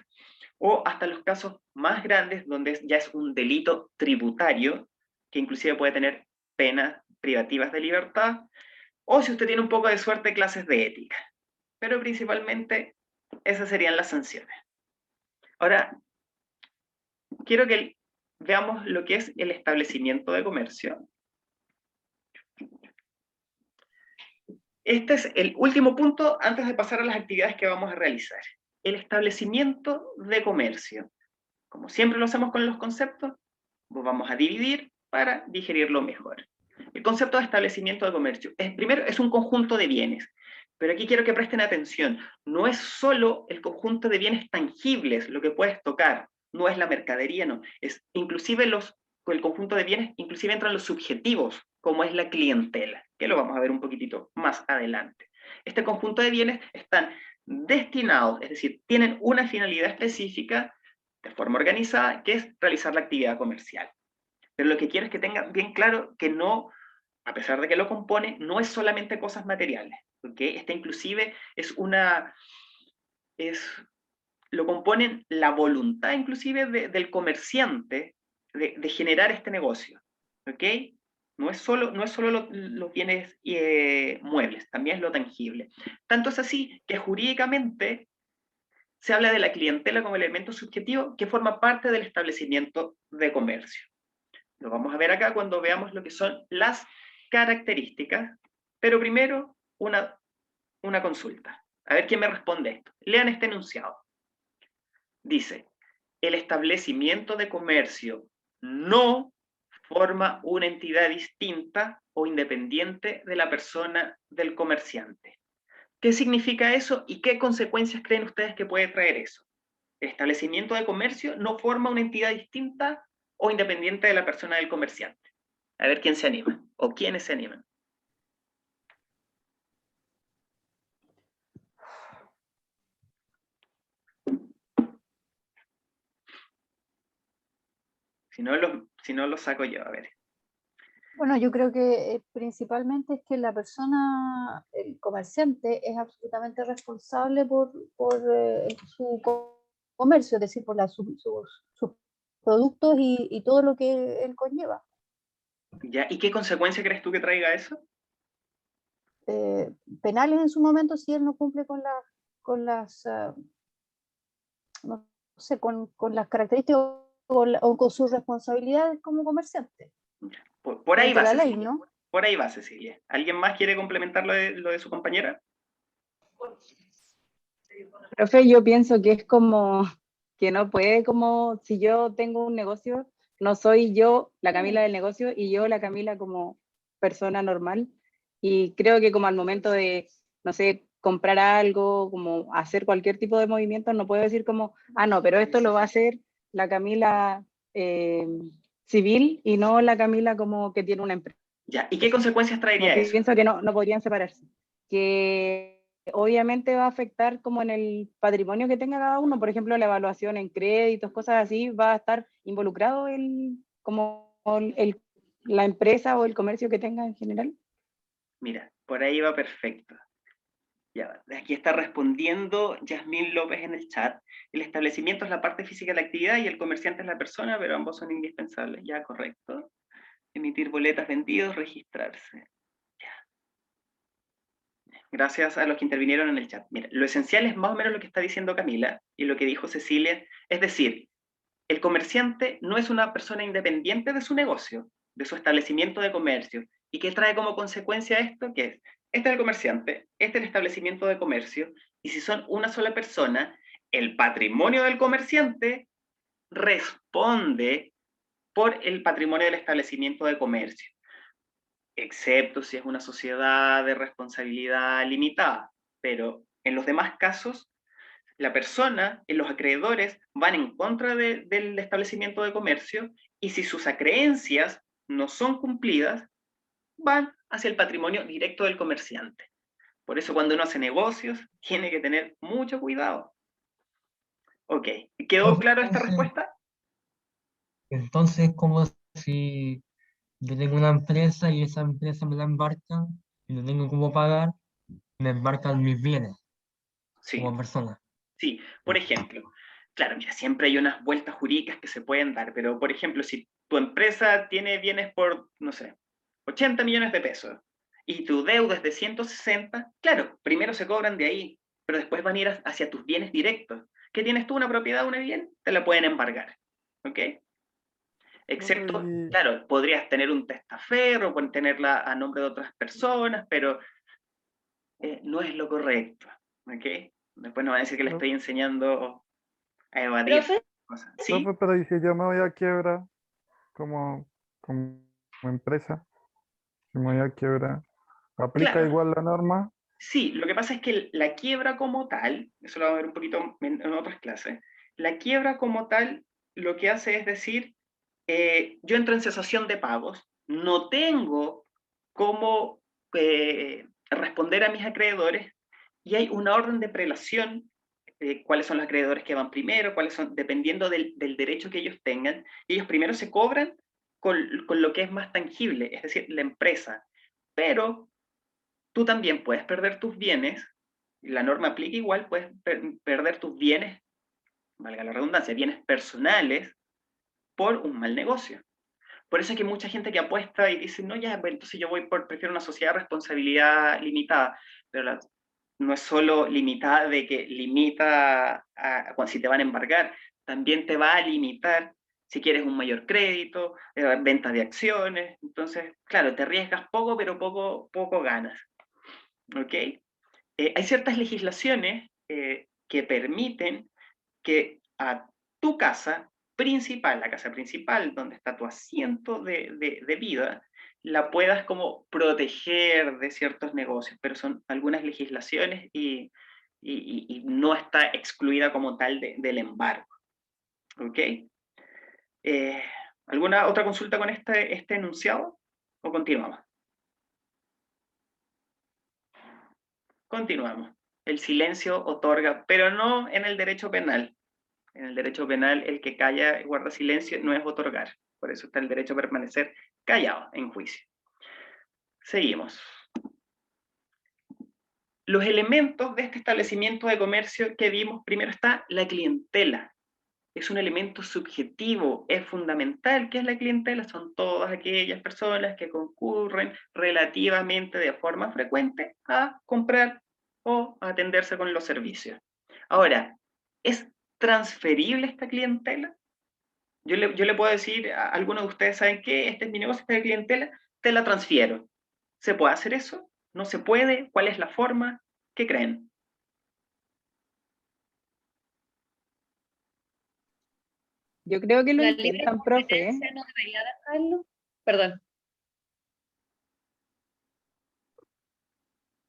o hasta los casos más grandes, donde ya es un delito tributario, que inclusive puede tener penas privativas de libertad, o si usted tiene un poco de suerte, clases de ética. Pero principalmente, esas serían las sanciones. Ahora, quiero que veamos lo que es el establecimiento de comercio. Este es el último punto antes de pasar a las actividades que vamos a realizar. El establecimiento de comercio. Como siempre lo hacemos con los conceptos, pues vamos a dividir para digerirlo mejor. El concepto de establecimiento de comercio. Primero, es un conjunto de bienes. Pero aquí quiero que presten atención. No es solo el conjunto de bienes tangibles lo que puedes tocar. No es la mercadería, no. Es inclusive el conjunto de bienes, inclusive entran los subjetivos, como es la clientela, que lo vamos a ver un poquitito más adelante. Este conjunto de bienes están destinados, es decir, tienen una finalidad específica de forma organizada, que es realizar la actividad comercial. Pero lo que quiero es que tengan bien claro que no, a pesar de que lo compone, no es solamente cosas materiales, ¿okay? Este inclusive lo componen la voluntad inclusive del comerciante de generar este negocio, ¿ok? No es solo los bienes muebles, también es lo tangible. Tanto es así que jurídicamente se habla de la clientela como elemento subjetivo que forma parte del establecimiento de comercio. Lo vamos a ver acá cuando veamos lo que son las características, pero primero una consulta. A ver quién me responde esto. Lean este enunciado. Dice, el establecimiento de comercio no forma una entidad distinta o independiente de la persona del comerciante. ¿Qué significa eso y qué consecuencias creen ustedes que puede traer eso? El establecimiento de comercio no forma una entidad distinta o independiente de la persona del comerciante. A ver quién se anima o quiénes se animan. Si no lo saco yo, a ver. Bueno, yo creo que principalmente es que la persona, el comerciante, es absolutamente responsable por su comercio, es decir, por sus productos y todo lo que él conlleva. ¿Ya? ¿Y qué consecuencia crees tú que traiga eso? Penales en su momento si él no cumple con las no sé, con las características o con sus responsabilidades como comerciante. Por ahí va, la ley, Cecilia. ¿no? Por ahí va, Cecilia. ¿Alguien más quiere complementar lo de su compañera? Profe, yo pienso que es como que no puede, como si yo tengo un negocio, no soy yo la Camila del negocio y yo la Camila como persona normal. Y creo que como al momento de, no sé, comprar algo, como hacer cualquier tipo de movimiento, no puedo decir como, ah, no, pero esto lo va a hacer la Camila civil y no la Camila como que tiene una empresa. Ya, ¿y qué consecuencias traería eso? Pienso que no podrían separarse. Que obviamente va a afectar como en el patrimonio que tenga cada uno, por ejemplo, la evaluación en créditos, cosas así, va a estar involucrado la empresa o el comercio que tenga en general. Mira, por ahí va perfecto. Ya, aquí está respondiendo Yasmín López en el chat. El establecimiento es la parte física de la actividad y el comerciante es la persona, pero ambos son indispensables. Ya, correcto. Emitir boletas vendidos, registrarse. Gracias a los que intervinieron en el chat. Mira, lo esencial es más o menos lo que está diciendo Camila y lo que dijo Cecilia. Es decir, el comerciante no es una persona independiente de su negocio, de su establecimiento de comercio. ¿Y qué trae como consecuencia esto? Que es, este es el comerciante, este es el establecimiento de comercio, y si son una sola persona, el patrimonio del comerciante responde por el patrimonio del establecimiento de comercio, excepto si es una sociedad de responsabilidad limitada. Pero en los demás casos, la persona y los acreedores van en contra del establecimiento de comercio y si sus acreencias no son cumplidas, van hacia el patrimonio directo del comerciante. Por eso cuando uno hace negocios, tiene que tener mucho cuidado. Ok, ¿quedó claro esta respuesta? Entonces, como si yo tengo una empresa y esa empresa me la embarca y no tengo cómo pagar, me embarcan mis bienes Sí. como persona. Sí, por ejemplo, claro, mira, siempre hay unas vueltas jurídicas que se pueden dar, pero por ejemplo, si tu empresa tiene bienes por, no sé, 80 millones de pesos y tu deuda es de 160, claro, primero se cobran de ahí, pero después van a ir hacia tus bienes directos. ¿Qué tienes tú, una propiedad, un bien? Te la pueden embargar, ¿ok? Excepto, Y claro, podrías tener un testaferro, pueden tenerla a nombre de otras personas, pero no es lo correcto, ¿ok? Después nos van a decir que le estoy enseñando a evadir Profe, cosas. profe, ¿Sí? pero ¿y si yo me voy a quiebra como empresa? Si me voy a quiebra, ¿aplica Claro. igual la norma? Sí, lo que pasa es que la quiebra como tal, eso lo vamos a ver un poquito en otras clases, la quiebra como tal lo que hace es decir, yo entro en cesación de pagos, no tengo cómo responder a mis acreedores y hay una orden de prelación, cuáles son los acreedores que van primero, cuáles son, dependiendo del derecho que ellos tengan, y ellos primero se cobran con lo que es más tangible, es decir, la empresa, pero tú también puedes perder tus bienes, la norma aplica igual, puedes perder tus bienes, valga la redundancia, bienes personales por un mal negocio. Por eso es que hay mucha gente que apuesta y dice, no, ya, pues, entonces yo prefiero una sociedad de responsabilidad limitada, pero no es solo limitada de que limita si te van a embargar, también te va a limitar si quieres un mayor crédito, venta de acciones, entonces, claro, te arriesgas poco, pero poco ganas. ¿Ok? Hay ciertas legislaciones que permiten que a tu casa principal, la casa principal, donde está tu asiento de vida, la puedas como proteger de ciertos negocios, pero son algunas legislaciones y no está excluida como tal del embargo. ¿Ok? ¿Alguna otra consulta con este enunciado? ¿O continuamos? Continuamos. El silencio otorga, pero no en el derecho penal. En el derecho penal, el que calla y guarda silencio no es otorgar. Por eso está el derecho a permanecer callado en juicio. Seguimos. Los elementos de este establecimiento de comercio que vimos, primero está la clientela. Es un elemento subjetivo, es fundamental. ¿Qué es la clientela? Son todas aquellas personas que concurren relativamente de forma frecuente a comprar o a atenderse con los servicios. Ahora, ¿es transferible esta clientela? Yo le puedo decir a algunos de ustedes, ¿saben qué? Este es mi negocio, esta es la clientela, te la transfiero. ¿Se puede hacer eso? ¿No se puede? ¿Cuál es la forma? ¿Qué creen? Yo creo que lo la libre intentan, profe. competencia no debería dejarlo. Perdón.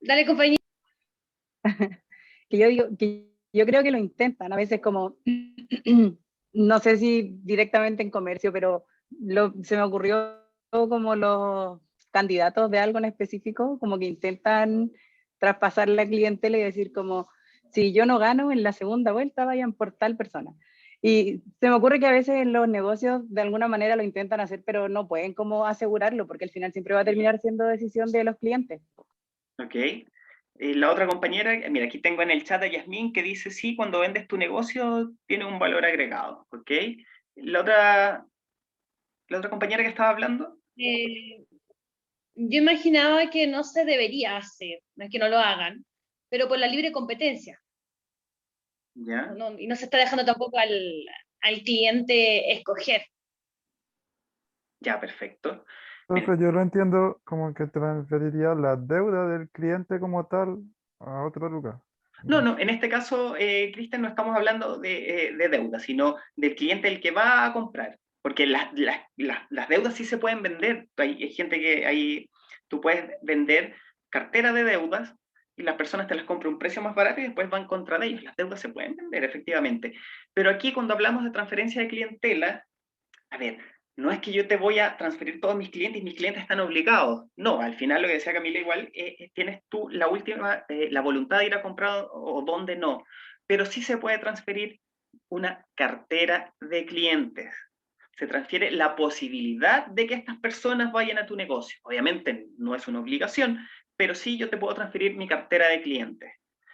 Dale, compañero. Que yo digo, que yo creo que lo intentan, a veces como, no sé si directamente en comercio, pero se me ocurrió como los candidatos de algo en específico, como que intentan traspasar la clientela y decir como, si yo no gano en la segunda vuelta, vayan por tal persona. Y se me ocurre que a veces en los negocios de alguna manera lo intentan hacer, pero no pueden como asegurarlo, porque al final siempre va a terminar siendo decisión de los clientes. ¿Ok? La otra compañera, mira, aquí tengo en el chat a Yasmín que dice, sí, cuando vendes tu negocio tiene un valor agregado, ¿ok? La otra compañera que estaba hablando, Yo imaginaba que no se debería hacer, no es que no lo hagan, pero por la libre competencia. ¿ya? Y no se está dejando tampoco al cliente escoger. Ya, perfecto. Profe, yo lo entiendo como que transferiría la deuda del cliente como tal a otro lugar. No, en este caso, Cristian, no estamos hablando de deuda, sino del cliente el que va a comprar. Porque las deudas sí se pueden vender. Hay gente tú puedes vender cartera de deudas y las personas te las compran a un precio más barato y después van contra de ellos. Las deudas se pueden vender, efectivamente. Pero aquí cuando hablamos de transferencia de clientela, a ver, no es que yo te voy a transferir todos mis clientes y mis clientes están obligados. No, al final lo que decía Camila igual, tienes tú la última, la voluntad de ir a comprar o dónde no. Pero sí se puede transferir una cartera de clientes. Se transfiere la posibilidad de que estas personas vayan a tu negocio. Obviamente no es una obligación, pero sí yo te puedo transferir mi cartera de clientes.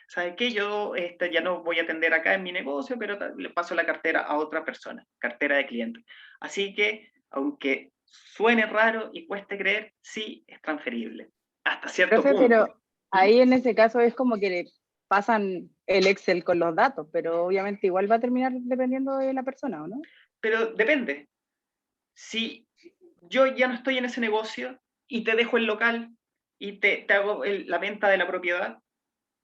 ¿Sabes qué? Yo ya no voy a atender acá en mi negocio, pero le paso la cartera a otra persona, cartera de clientes. Así que, aunque suene raro y cueste creer, sí es transferible, hasta cierto Profe, punto. pero ahí en ese caso es como que le pasan el Excel con los datos, pero obviamente igual va a terminar dependiendo de la persona, ¿o no? Pero depende. Si yo ya no estoy en ese negocio y te dejo el local y te hago la venta de la propiedad,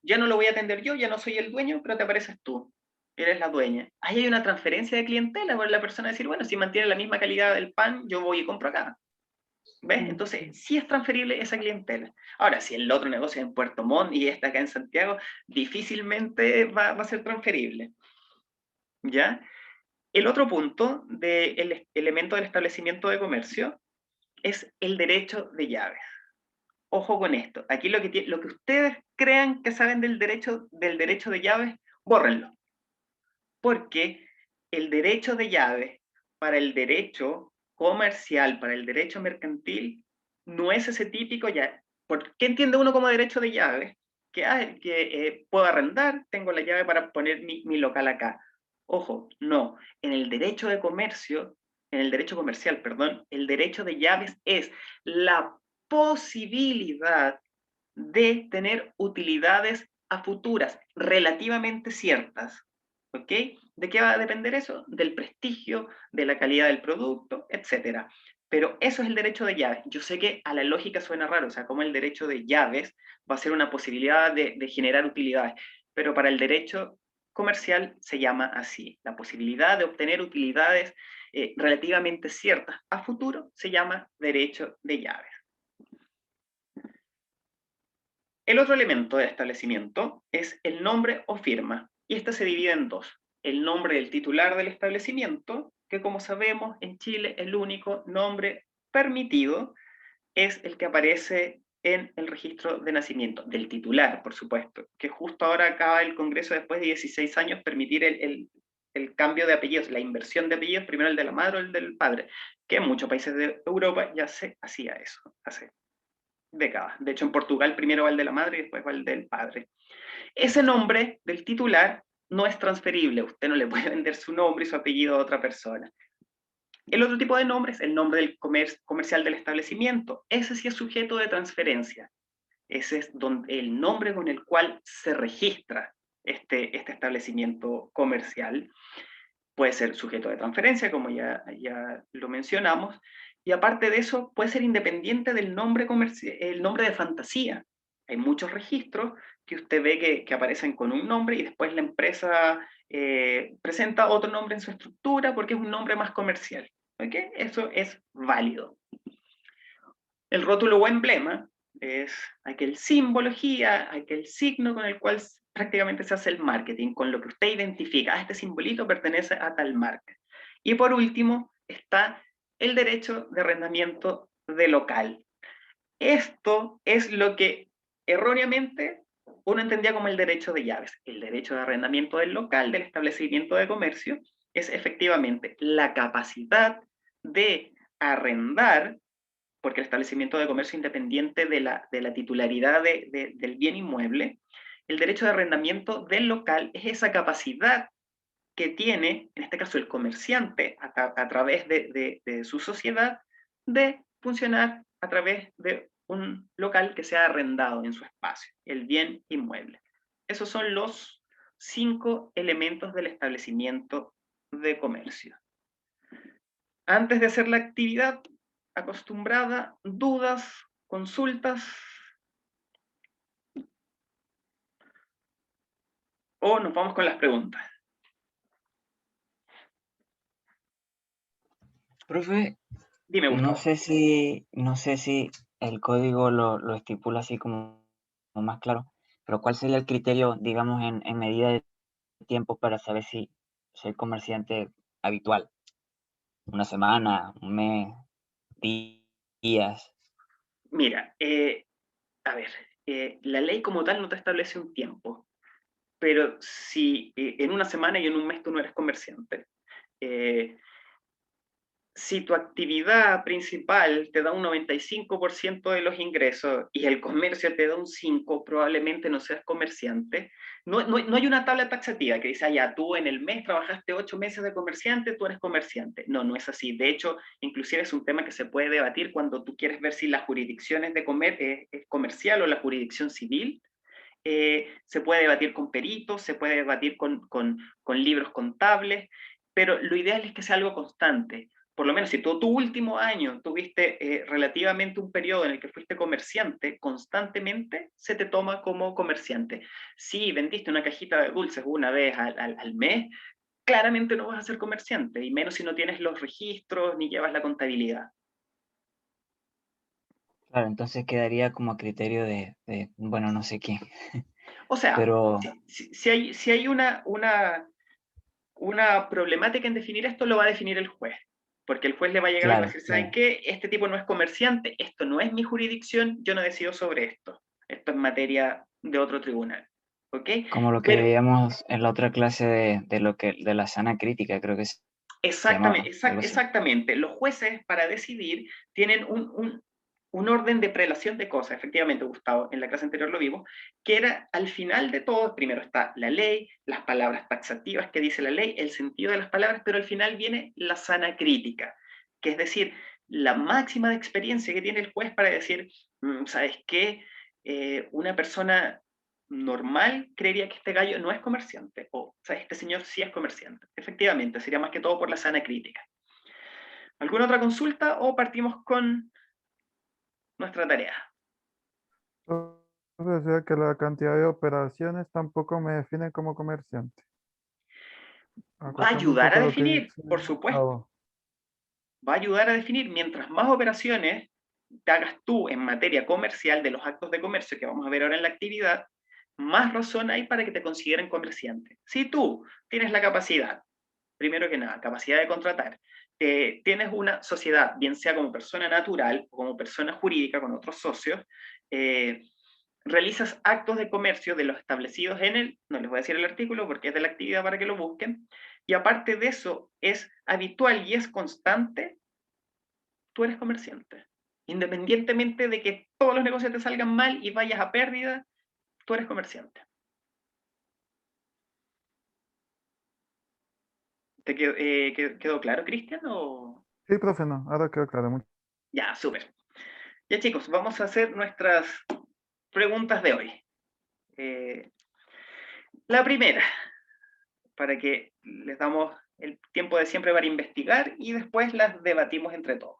ya no lo voy a atender yo, ya no soy el dueño, pero te apareces tú. Eres la dueña. Ahí hay una transferencia de clientela por la persona decir, bueno, si mantiene la misma calidad del pan, yo voy y compro acá. ¿Ves? Entonces, sí es transferible esa clientela. Ahora, si el otro negocio es en Puerto Montt y está acá en Santiago, difícilmente va a ser transferible. ¿Ya? El otro punto del elemento del establecimiento de comercio es el derecho de llaves. Ojo con esto. Aquí lo que ustedes crean que saben del derecho de llaves, bórrenlo. Porque el derecho de llaves para el derecho comercial, para el derecho mercantil, no es ese típico ya. ¿Qué entiende uno como derecho de llaves? Que puedo arrendar, tengo la llave para poner mi local acá. Ojo, no. En el derecho de comercio, en el derecho comercial, perdón, el derecho de llaves es la posibilidad de tener utilidades a futuras, relativamente ciertas. ¿Ok? ¿De qué va a depender eso? Del prestigio, de la calidad del producto, etc. Pero eso es el derecho de llaves. Yo sé que a la lógica suena raro, o sea, como el derecho de llaves va a ser una posibilidad de generar utilidades, pero para el derecho comercial se llama así. La posibilidad de obtener utilidades relativamente ciertas a futuro se llama derecho de llaves. El otro elemento del establecimiento es el nombre o firma, y esta se divide en dos. El nombre del titular del establecimiento, que como sabemos en Chile el único nombre permitido es el que aparece en el registro de nacimiento, del titular, por supuesto, que justo ahora acaba el Congreso después de 16 años permitir el cambio de apellidos, la inversión de apellidos, primero el de la madre o el del padre, que en muchos países de Europa ya se hacía eso, hace décadas. De hecho, en Portugal primero va el de la madre y después va el del padre. Ese nombre del titular no es transferible. Usted no le puede vender su nombre y su apellido a otra persona. El otro tipo de nombre es el nombre del comercial del establecimiento. Ese sí es sujeto de transferencia. Ese es el nombre con el cual se registra este establecimiento comercial. Puede ser sujeto de transferencia, como ya lo mencionamos, y aparte de eso, puede ser independiente del nombre el nombre de fantasía. Hay muchos registros que usted ve que aparecen con un nombre y después la empresa presenta otro nombre en su estructura porque es un nombre más comercial. ¿Ok? Eso es válido. El rótulo o emblema es aquel simbología, aquel signo con el cual prácticamente se hace el marketing, con lo que usted identifica, este simbolito pertenece a tal marca. Y por último está el derecho de arrendamiento de local. Esto es lo que erróneamente uno entendía como el derecho de llaves. El derecho de arrendamiento del local, del establecimiento de comercio, es efectivamente la capacidad de arrendar, porque el establecimiento de comercio independiente de la titularidad del bien inmueble, el derecho de arrendamiento del local es esa capacidad que tiene, en este caso el comerciante, a través de su sociedad, de funcionar a través de un local que sea arrendado en su espacio, el bien inmueble. Esos son los 5 elementos del establecimiento de comercio. Antes de hacer la actividad acostumbrada, dudas, consultas, o nos vamos con las preguntas. Profe, Dime, Gustavo. no sé si el código lo estipula así como más claro, pero ¿cuál sería el criterio, digamos, en medida de tiempo para saber si soy comerciante habitual? una semana, un mes, días. Mira, a ver, la ley como tal no te establece un tiempo, pero si en una semana y en un mes tú no eres comerciante, si tu actividad principal te da un 95% de los ingresos y el comercio te da un 5%, probablemente no seas comerciante. No hay una tabla taxativa que dice, ya, tú en el mes trabajaste 8 meses de comerciante, tú eres comerciante. No, no es así. De hecho, inclusive es un tema que se puede debatir cuando tú quieres ver si las jurisdicciones de comercial o la jurisdicción civil. Se puede debatir con peritos, se puede debatir con libros contables, pero lo ideal es que sea algo constante. Por lo menos si tú tu último año tuviste relativamente un periodo en el que fuiste comerciante, constantemente se te toma como comerciante. Si vendiste una cajita de dulces una vez al mes, claramente no vas a ser comerciante, y menos si no tienes los registros ni llevas la contabilidad. Claro, entonces quedaría como a criterio bueno, no sé qué. O sea, Pero, si hay una problemática en definir esto, lo va a definir el juez. Porque el juez le va a llegar y va a claro, decir, ¿saben qué? Este tipo no es comerciante, esto no es mi jurisdicción, yo no decido sobre esto. Esto es materia de otro tribunal. ¿Ok? como lo que Pero veíamos en la otra clase de la sana crítica, creo que se exactamente, llamaba, algo así. exactamente. Los jueces, para decidir, tienen un orden de prelación de cosas. Efectivamente, Gustavo, en la clase anterior lo vimos, que era al final de todo, primero está la ley, las palabras taxativas que dice la ley, el sentido de las palabras, pero al final viene la sana crítica, que es decir, la máxima de experiencia que tiene el juez para decir, ¿sabes qué? Una persona normal creería que este gallo no es comerciante, o sea, este señor sí es comerciante. Efectivamente, sería más que todo por la sana crítica. ¿Alguna otra consulta o partimos con nuestra tarea? O sea que la cantidad de operaciones tampoco me define como comerciante. Va a Acotando un ayudar a poco lo que definir, dice por supuesto. Va a ayudar a definir, mientras más operaciones te hagas tú en materia comercial de los actos de comercio que vamos a ver ahora en la actividad, más razón hay para que te consideren comerciante. Si tú tienes la capacidad, primero que nada, capacidad de contratar, tienes una sociedad, bien sea como persona natural o como persona jurídica con otros socios, realizas actos de comercio de los establecidos en el, no les voy a decir el artículo porque es de la actividad para que lo busquen, y aparte de eso es habitual y es constante, tú eres comerciante. Independientemente de que todos los negocios te salgan mal y vayas a pérdida, tú eres comerciante. ¿Te quedó claro, Cristian? O... Sí, profe, no, ahora quedó claro. Ya, súper. Ya chicos, vamos a hacer nuestras preguntas de hoy. La primera, para que les damos el tiempo de siempre para investigar y después las debatimos entre todos.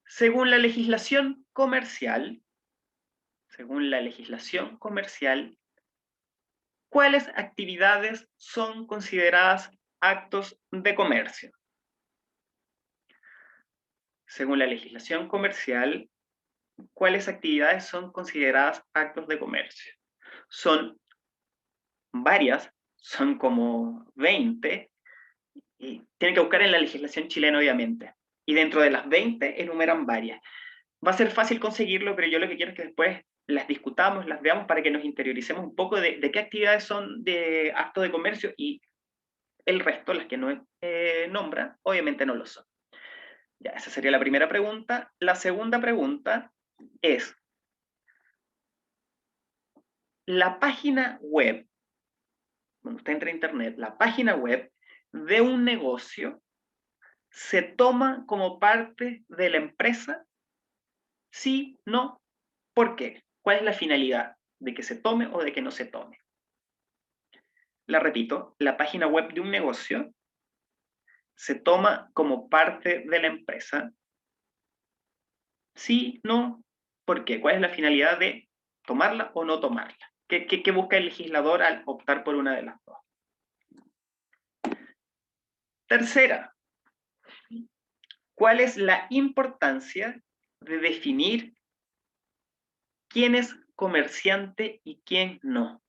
Según la legislación comercial, ¿cuáles actividades son consideradas actos de comercio? Según la legislación comercial, ¿cuáles actividades son consideradas actos de comercio? Son varias, son como 20, y tienen que buscar en la legislación chilena, obviamente. Y dentro de las 20 enumeran varias. Va a ser fácil conseguirlo, pero yo lo que quiero es que después las discutamos, las veamos para que nos interioricemos un poco de qué actividades son de actos de comercio y el resto, las que no nombra, obviamente no lo son. Ya, esa sería la primera pregunta. La segunda pregunta es, la página web, cuando usted entra a internet, la página web de un negocio se toma como parte de la empresa, sí, no, ¿por qué? ¿Cuál es la finalidad de que se tome o de que no se tome? La repito, la página web de un negocio se toma como parte de la empresa, sí, no, ¿por qué? ¿Cuál es la finalidad de tomarla o no tomarla? ¿Qué busca el legislador al optar por una de las dos? Tercera, ¿cuál es la importancia de definir quién es comerciante y quién no?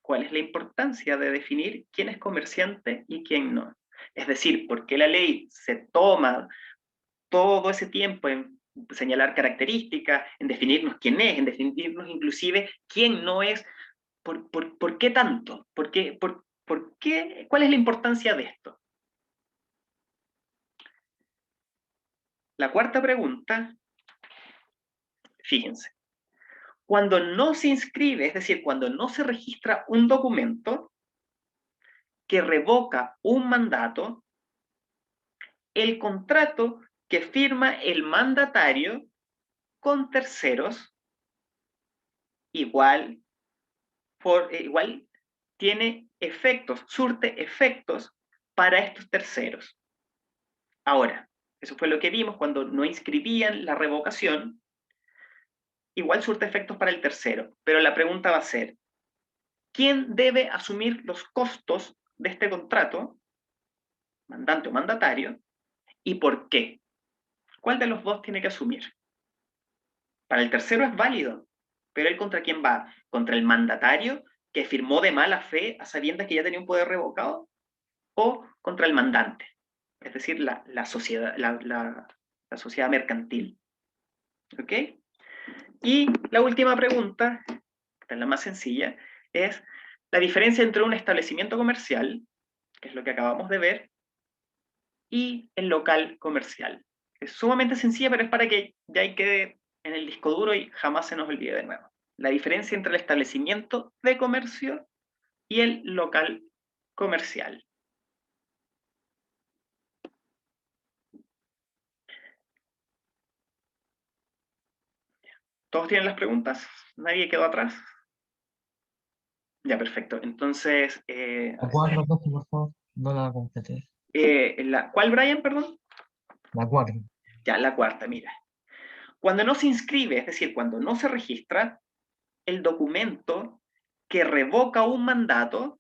¿Cuál es la importancia de definir quién es comerciante y quién no? Es decir, ¿por qué la ley se toma todo ese tiempo en señalar características, en definirnos quién es, en definirnos inclusive quién no es? ¿Por qué tanto? ¿Por qué? ¿Cuál es la importancia de esto? La cuarta pregunta, fíjense, cuando no se inscribe, es decir, cuando no se registra un documento que revoca un mandato, el contrato que firma el mandatario con terceros igual tiene efectos, surte efectos para estos terceros. Ahora, eso fue lo que vimos cuando no inscribían la revocación, igual surte efectos para el tercero, pero la pregunta va a ser, ¿quién debe asumir los costos de este contrato, mandante o mandatario, y por qué? ¿Cuál de los dos tiene que asumir? Para el tercero es válido, pero ¿él contra quién va? ¿Contra el mandatario que firmó de mala fe a sabiendas que ya tenía un poder revocado? ¿O contra el mandante? Es decir, la sociedad, la sociedad mercantil. ¿Ok? Y la última pregunta, esta es la más sencilla, es la diferencia entre un establecimiento comercial, que es lo que acabamos de ver, y el local comercial. Es sumamente sencilla, pero es para que ya quede en el disco duro y jamás se nos olvide de nuevo. La diferencia entre el establecimiento de comercio y el local comercial. ¿Todos tienen las preguntas? ¿Nadie quedó atrás? Ya, perfecto. Entonces, La cuarta, profe, por favor, no la completé. ¿cuál, Brian, perdón? La cuarta. Ya, la cuarta, mira. Cuando no se inscribe, es decir, cuando no se registra, el documento que revoca un mandato,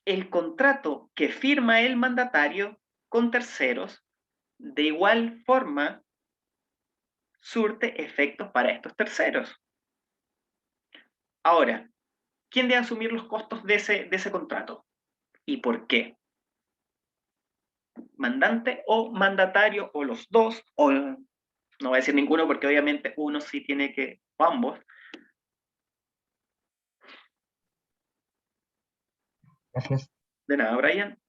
el contrato que firma el mandatario con terceros, de igual forma, surte efectos para estos terceros. Ahora, ¿quién debe asumir los costos de ese contrato? ¿Y por qué? ¿Mandante o mandatario o los dos? O no voy a decir ninguno porque obviamente uno sí tiene que, o ambos. Gracias. De nada, Brian.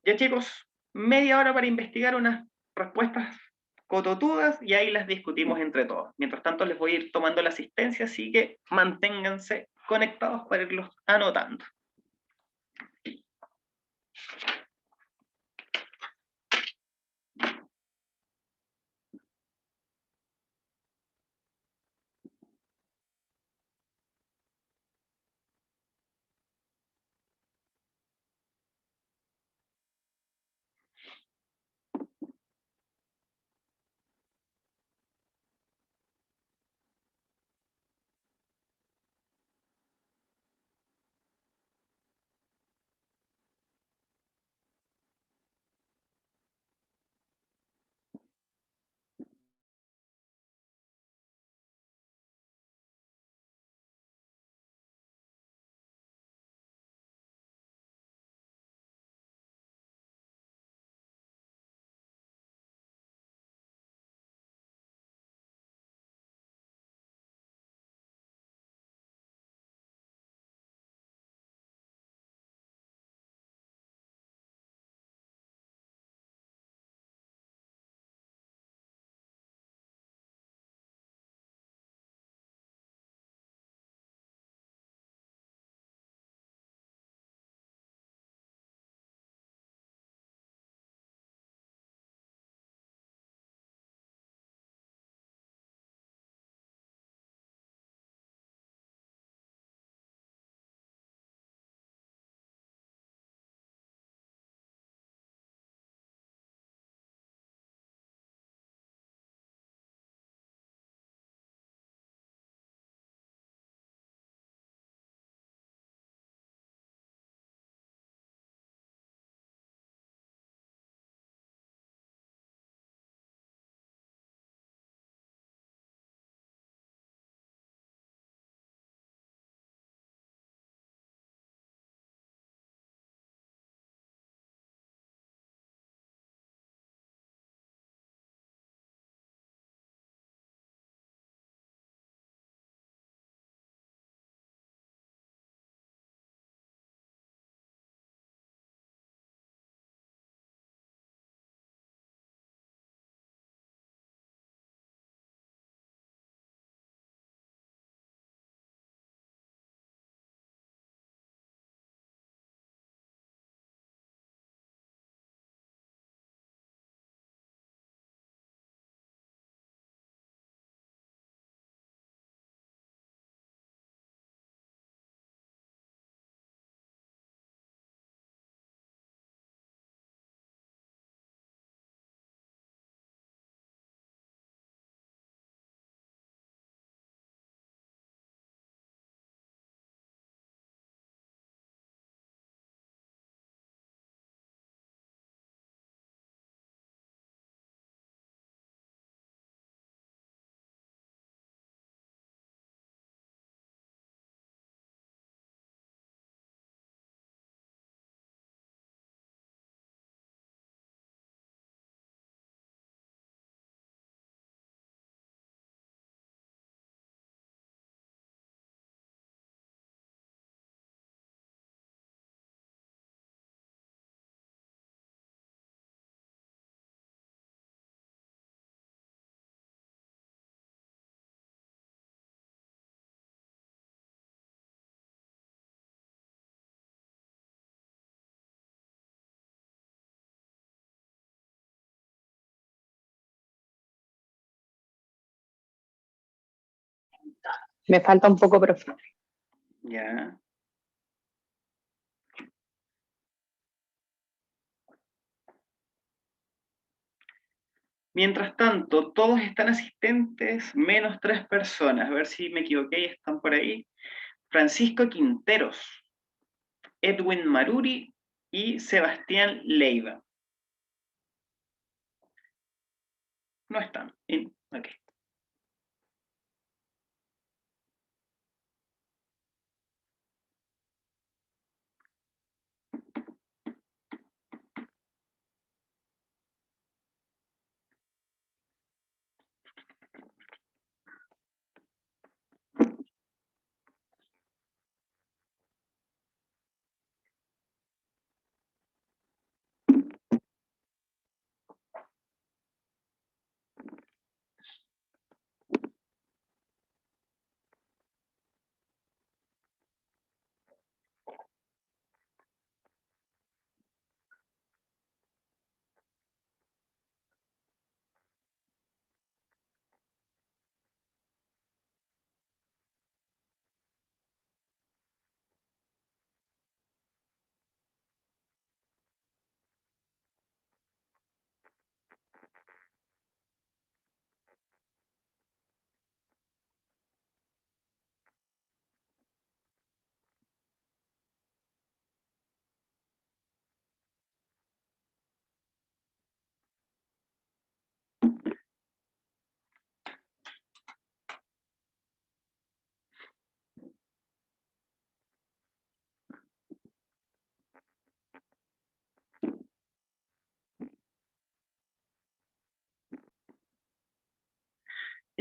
Ya chicos, media hora para investigar unas respuestas cototudas y ahí las discutimos entre todos. Mientras tanto les voy a ir tomando la asistencia, así que manténganse conectados para irlos anotando. Me falta un poco, profe. Ya. Mientras tanto, todos están asistentes, menos 3 personas. A ver si me equivoqué y están por ahí. Francisco Quinteros, Edwin Maruri y Sebastián Leiva. No están. Ok.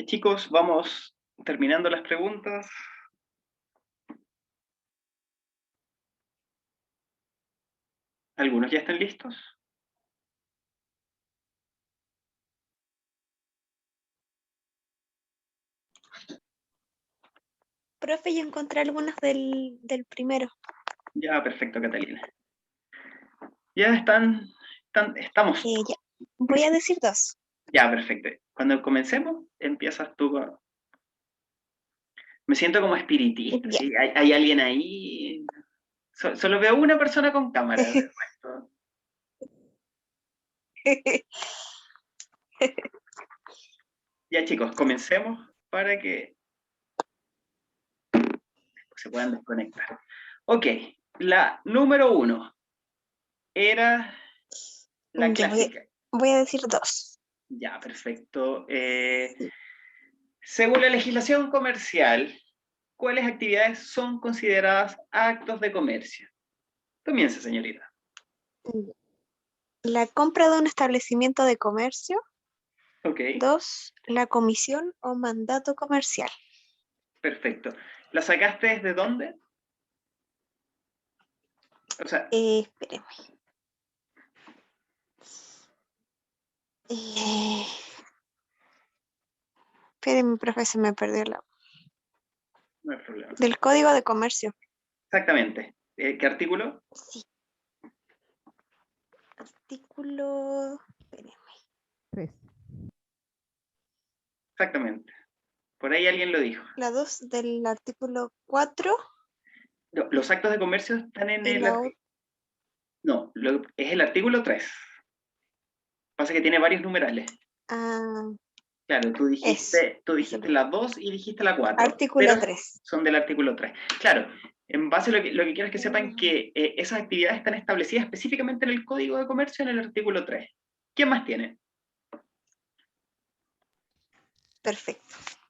Chicos, vamos terminando las preguntas. ¿Algunos ya están listos? Profe, yo encontré algunos del primero. Ya, perfecto, Catalina. Ya estamos. Ya. Voy a decir 2. Ya, perfecto. Cuando comencemos, empiezas tú. Me siento como espiritista. Ya. ¿Sí? ¿Hay alguien ahí? Solo veo una persona con cámara. De resto. Ya, chicos, comencemos para que se puedan desconectar. Ok, la número 1 era la Ya, clásica. voy a decir 2. Ya, perfecto. Según la legislación comercial, ¿cuáles actividades son consideradas actos de comercio? Comience, señorita. La compra de un establecimiento de comercio. Ok, 2. La comisión o mandato comercial. perfecto. ¿La sacaste desde dónde? O sea, Espéreme. Espéreme, profe, se me perdió la... no hay problema. Del Código de Comercio. Exactamente. ¿Qué artículo? Sí. Artículo... Espéreme. 3. Exactamente. Por ahí alguien lo dijo. La 2 del artículo 4. Los actos de comercio están en Y el... la No, es el artículo 3. Pasa que tiene varios numerales. Claro, tú dijiste la 2 y dijiste la 4. Artículo 3. Son del artículo 3. Claro, en base a lo que quiero es que sepan que esas actividades están establecidas específicamente en el Código de Comercio en el artículo 3. ¿Quién más tiene? Perfecto.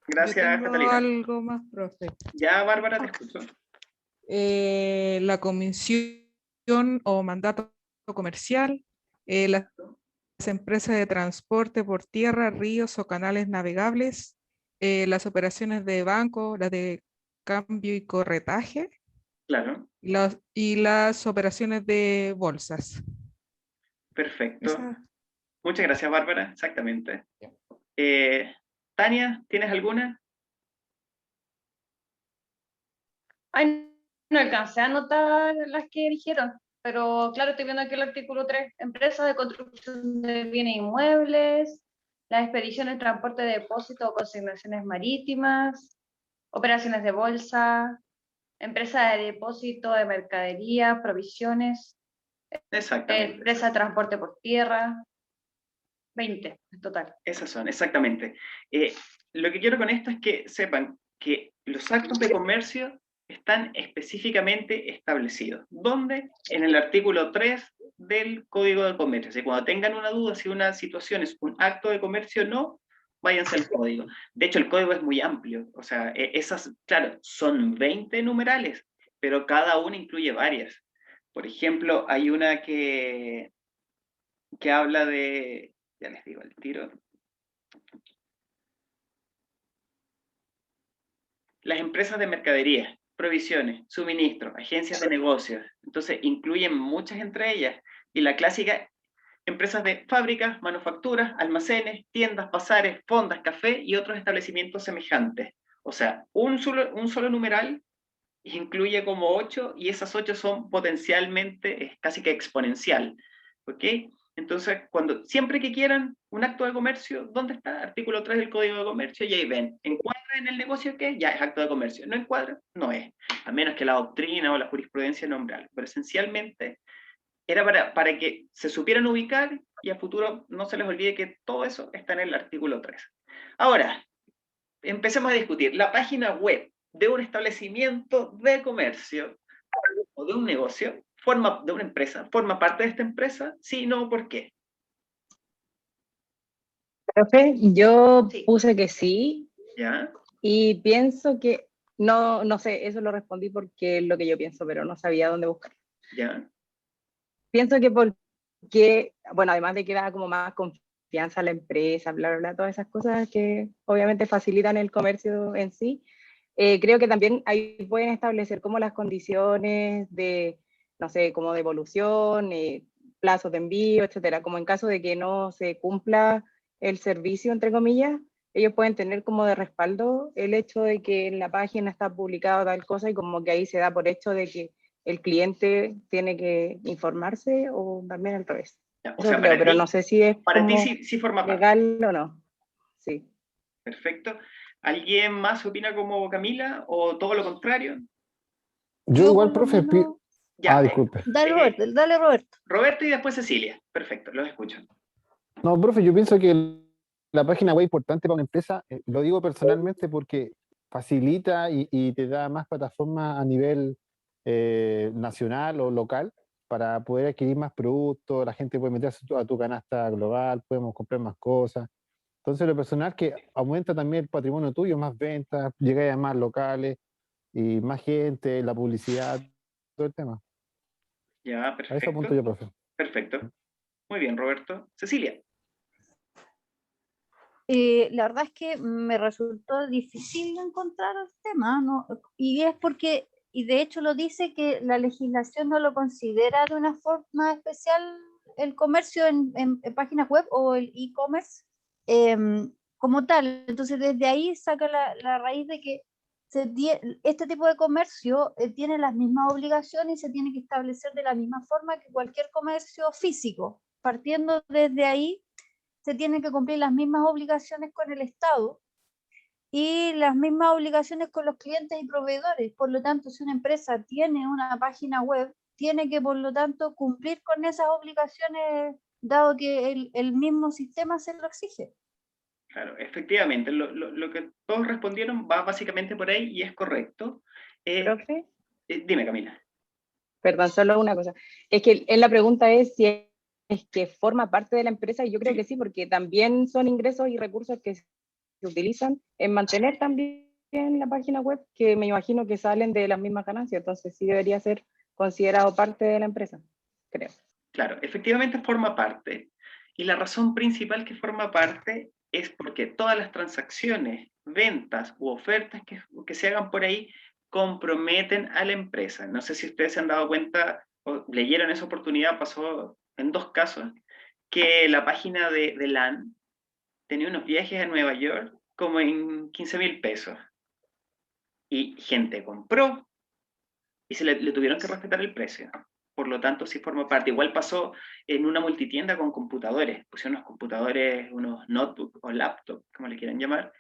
Gracias, Yo tengo Catalina. algo más, profe. Ya, Bárbara, te escucho. La comisión o mandato comercial, las empresas de transporte por tierra, ríos o canales navegables, las operaciones de banco, las de cambio y corretaje, Claro, y las operaciones de bolsas. perfecto. Esa- Muchas gracias, Bárbara. Exactamente. Tania, ¿tienes alguna? Ay, no alcancé a anotar las que dijeron, pero claro, estoy viendo aquí el artículo 3. Empresas de construcción de bienes inmuebles, las expediciones, transporte de depósitos o consignaciones marítimas, operaciones de bolsa, empresa de depósito de mercadería, provisiones, Exactamente. empresa de transporte por tierra, 20 en total. Esas son, exactamente. Lo que quiero con esto es que sepan que los actos de comercio están específicamente establecidos. ¿Dónde? En el artículo 3 del Código de Comercio. Así que cuando tengan una duda si una situación es un acto de comercio o no, váyanse al código. De hecho, el código es muy amplio. O sea, esas, claro, son 20 numerales, pero cada una incluye varias. Por ejemplo, hay una que habla de... Ya les digo el tiro. Las empresas de mercadería, provisiones, suministros, agencias de negocios. Entonces, incluyen muchas entre ellas. Y la clásica, empresas de fábricas, manufacturas, almacenes, tiendas, bazares, fondas, café y otros establecimientos semejantes. O sea, un solo numeral incluye como 8 y esas 8 son potencialmente, es casi que exponencial. ¿Ok? Entonces, siempre que quieran un acto de comercio, ¿dónde está? Artículo 3 del Código de Comercio, y ahí ven, ¿encuadra en el negocio qué? Ya es acto de comercio. ¿No encuadra? No es. A menos que la doctrina o la jurisprudencia nombre algo. Pero esencialmente era para que se supieran ubicar y a futuro no se les olvide que todo eso está en el artículo 3. Ahora, empecemos a discutir. La página web de un establecimiento de comercio o de un negocio, de una empresa, ¿forma parte de esta empresa? Sí, no, ¿por qué? Profe, yo Sí. puse que sí ¿Ya? y pienso que, no sé, eso lo respondí porque es lo que yo pienso, pero no sabía dónde buscar. ¿Ya? Pienso que porque, bueno, además de que da como más confianza a la empresa, bla, bla, bla, todas esas cosas que obviamente facilitan el comercio en sí, creo que también ahí pueden establecer como las condiciones de, no sé, como devolución, plazos de envío, etcétera, como en caso de que no se cumpla el servicio, entre comillas, ellos pueden tener como de respaldo el hecho de que en la página está publicado tal cosa y como que ahí se da por hecho de que el cliente tiene que informarse o también al revés. Ya, o Eso sea, creo, pero no sé si es para ti como sí forma parte. legal o no. Sí. Perfecto. ¿Alguien más opina como Camila o todo lo contrario? Yo igual, por lo profe, menos- Ya, disculpe. Dale, Roberto. Roberto y después Cecilia. Perfecto, los escucho. No, profe, yo pienso que la página web es importante para una empresa, lo digo personalmente porque facilita y te da más plataformas a nivel nacional o local para poder adquirir más productos, la gente puede meterse a tu canasta global, podemos comprar más cosas. Entonces, lo personal que aumenta también el patrimonio tuyo, más ventas, llegar a más locales y más gente, la publicidad, todo el tema. Ya, A eso apunto yo, profe. Perfecto. Muy bien, Roberto. Cecilia. La verdad es que me resultó difícil encontrar el tema, ¿no? Y es porque, y de hecho lo dice que la legislación no lo considera de una forma especial el comercio en páginas web o el e-commerce como tal. Entonces desde ahí saca la raíz de que este tipo de comercio tiene las mismas obligaciones y se tiene que establecer de la misma forma que cualquier comercio físico. Partiendo desde ahí, se tienen que cumplir las mismas obligaciones con el Estado y las mismas obligaciones con los clientes y proveedores. Por lo tanto, si una empresa tiene una página web, tiene que, por lo tanto, cumplir con esas obligaciones, dado que el mismo sistema se lo exige. Claro, efectivamente, lo que todos respondieron va básicamente por ahí y es correcto. Profe, Dime, Camila. perdón, solo una cosa. Es que la pregunta es si es que forma parte de la empresa y yo creo que sí, porque también son ingresos y recursos que se utilizan en mantener también la página web, que me imagino que salen de las mismas ganancias, entonces sí debería ser considerado parte de la empresa, creo. Claro, efectivamente forma parte. Y la razón principal que forma parte es porque todas las transacciones, ventas u ofertas que se hagan por ahí comprometen a la empresa. No sé si ustedes se han dado cuenta o leyeron esa oportunidad, pasó en 2 casos, que la página de LAN tenía unos viajes a Nueva York como en 15.000 pesos. Y gente compró y le tuvieron que respetar el precio. Por lo tanto, sí forma parte. Igual pasó en una multitienda con computadores. Pusieron unos computadores, unos notebooks o laptops, como le quieran llamar,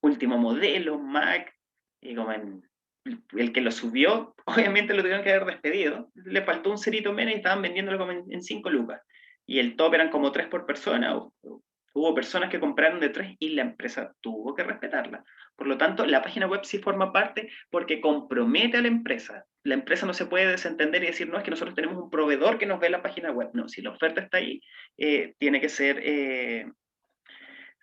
último modelo, Mac, y como el que lo subió, obviamente lo tuvieron que haber despedido, le faltó un cerito menos y estaban vendiéndolo como en 5 lucas. Y el top eran como 3 por persona. Hubo personas que compraron de 3 y la empresa tuvo que respetarla. Por lo tanto, la página web sí forma parte porque compromete a la empresa. La empresa no se puede desentender y decir, no, es que nosotros tenemos un proveedor que nos ve la página web. No, si la oferta está ahí, tiene que ser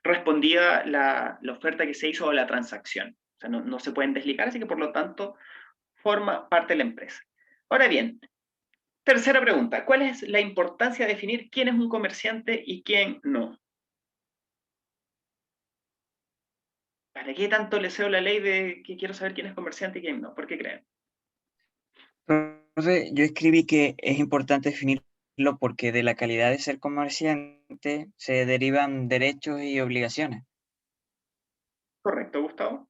respondida la oferta que se hizo o la transacción. O sea, no se pueden desligar, así que por lo tanto forma parte de la empresa. Ahora bien, tercera pregunta, ¿cuál es la importancia de definir quién es un comerciante y quién no? ¿Para qué tanto leseo la ley de que quiero saber quién es comerciante y quién no? ¿Por qué creen? Profe, yo escribí que es importante definirlo porque de la calidad de ser comerciante se derivan derechos y obligaciones. Correcto, Gustavo.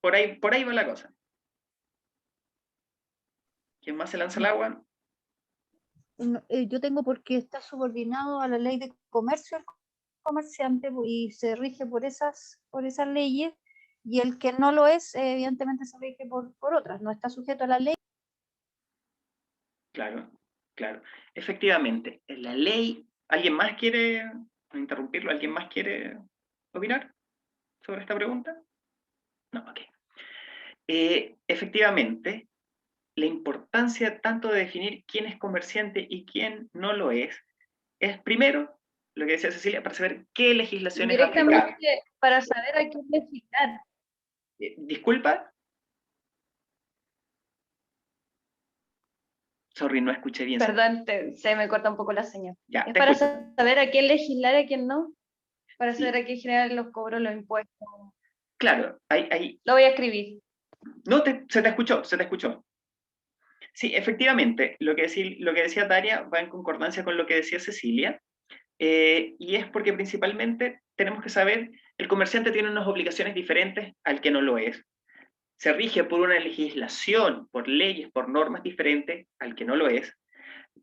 Por ahí va la cosa. ¿Quién más se lanza al agua? Yo tengo porque está subordinado a la ley de comercio el comerciante y se rige por esas leyes, y el que no lo es, evidentemente se rige por otras, no está sujeto a la ley. Claro, claro. Efectivamente, en la ley, ¿alguien más quiere interrumpirlo? ¿Alguien más quiere opinar sobre esta pregunta? No, ok. Efectivamente, la importancia tanto de definir quién es comerciante y quién no lo es primero, lo que decía Cecilia, para saber qué legislación es aplicable. Directamente para saber a quién legislar. Disculpa. Sorry, no escuché bien. Perdón, se me corta un poco la señal. Ya, Es te para escucho. saber a quién legislar y a quién no. Para Sí. saber a quién generar los cobros, los impuestos. Claro, ahí. Lo voy a escribir. No, se te escuchó, se te escuchó. Sí, efectivamente, lo que decía Daria va en concordancia con lo que decía Cecilia, y es porque principalmente tenemos que saber, el comerciante tiene unas obligaciones diferentes al que no lo es. Se rige por una legislación, por leyes, por normas diferentes al que no lo es.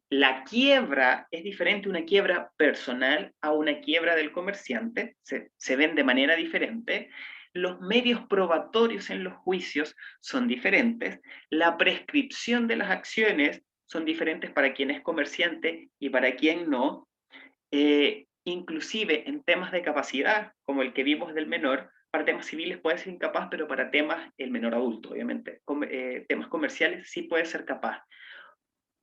La quiebra es diferente, una quiebra personal a una quiebra del comerciante, se ven de manera diferente. Los medios probatorios en los juicios son diferentes. La prescripción de las acciones son diferentes para quien es comerciante y para quien no. Inclusive en temas de capacidad, como el que vimos del menor, para temas civiles puede ser incapaz, pero para temas, el menor adulto, obviamente, temas comerciales sí puede ser capaz.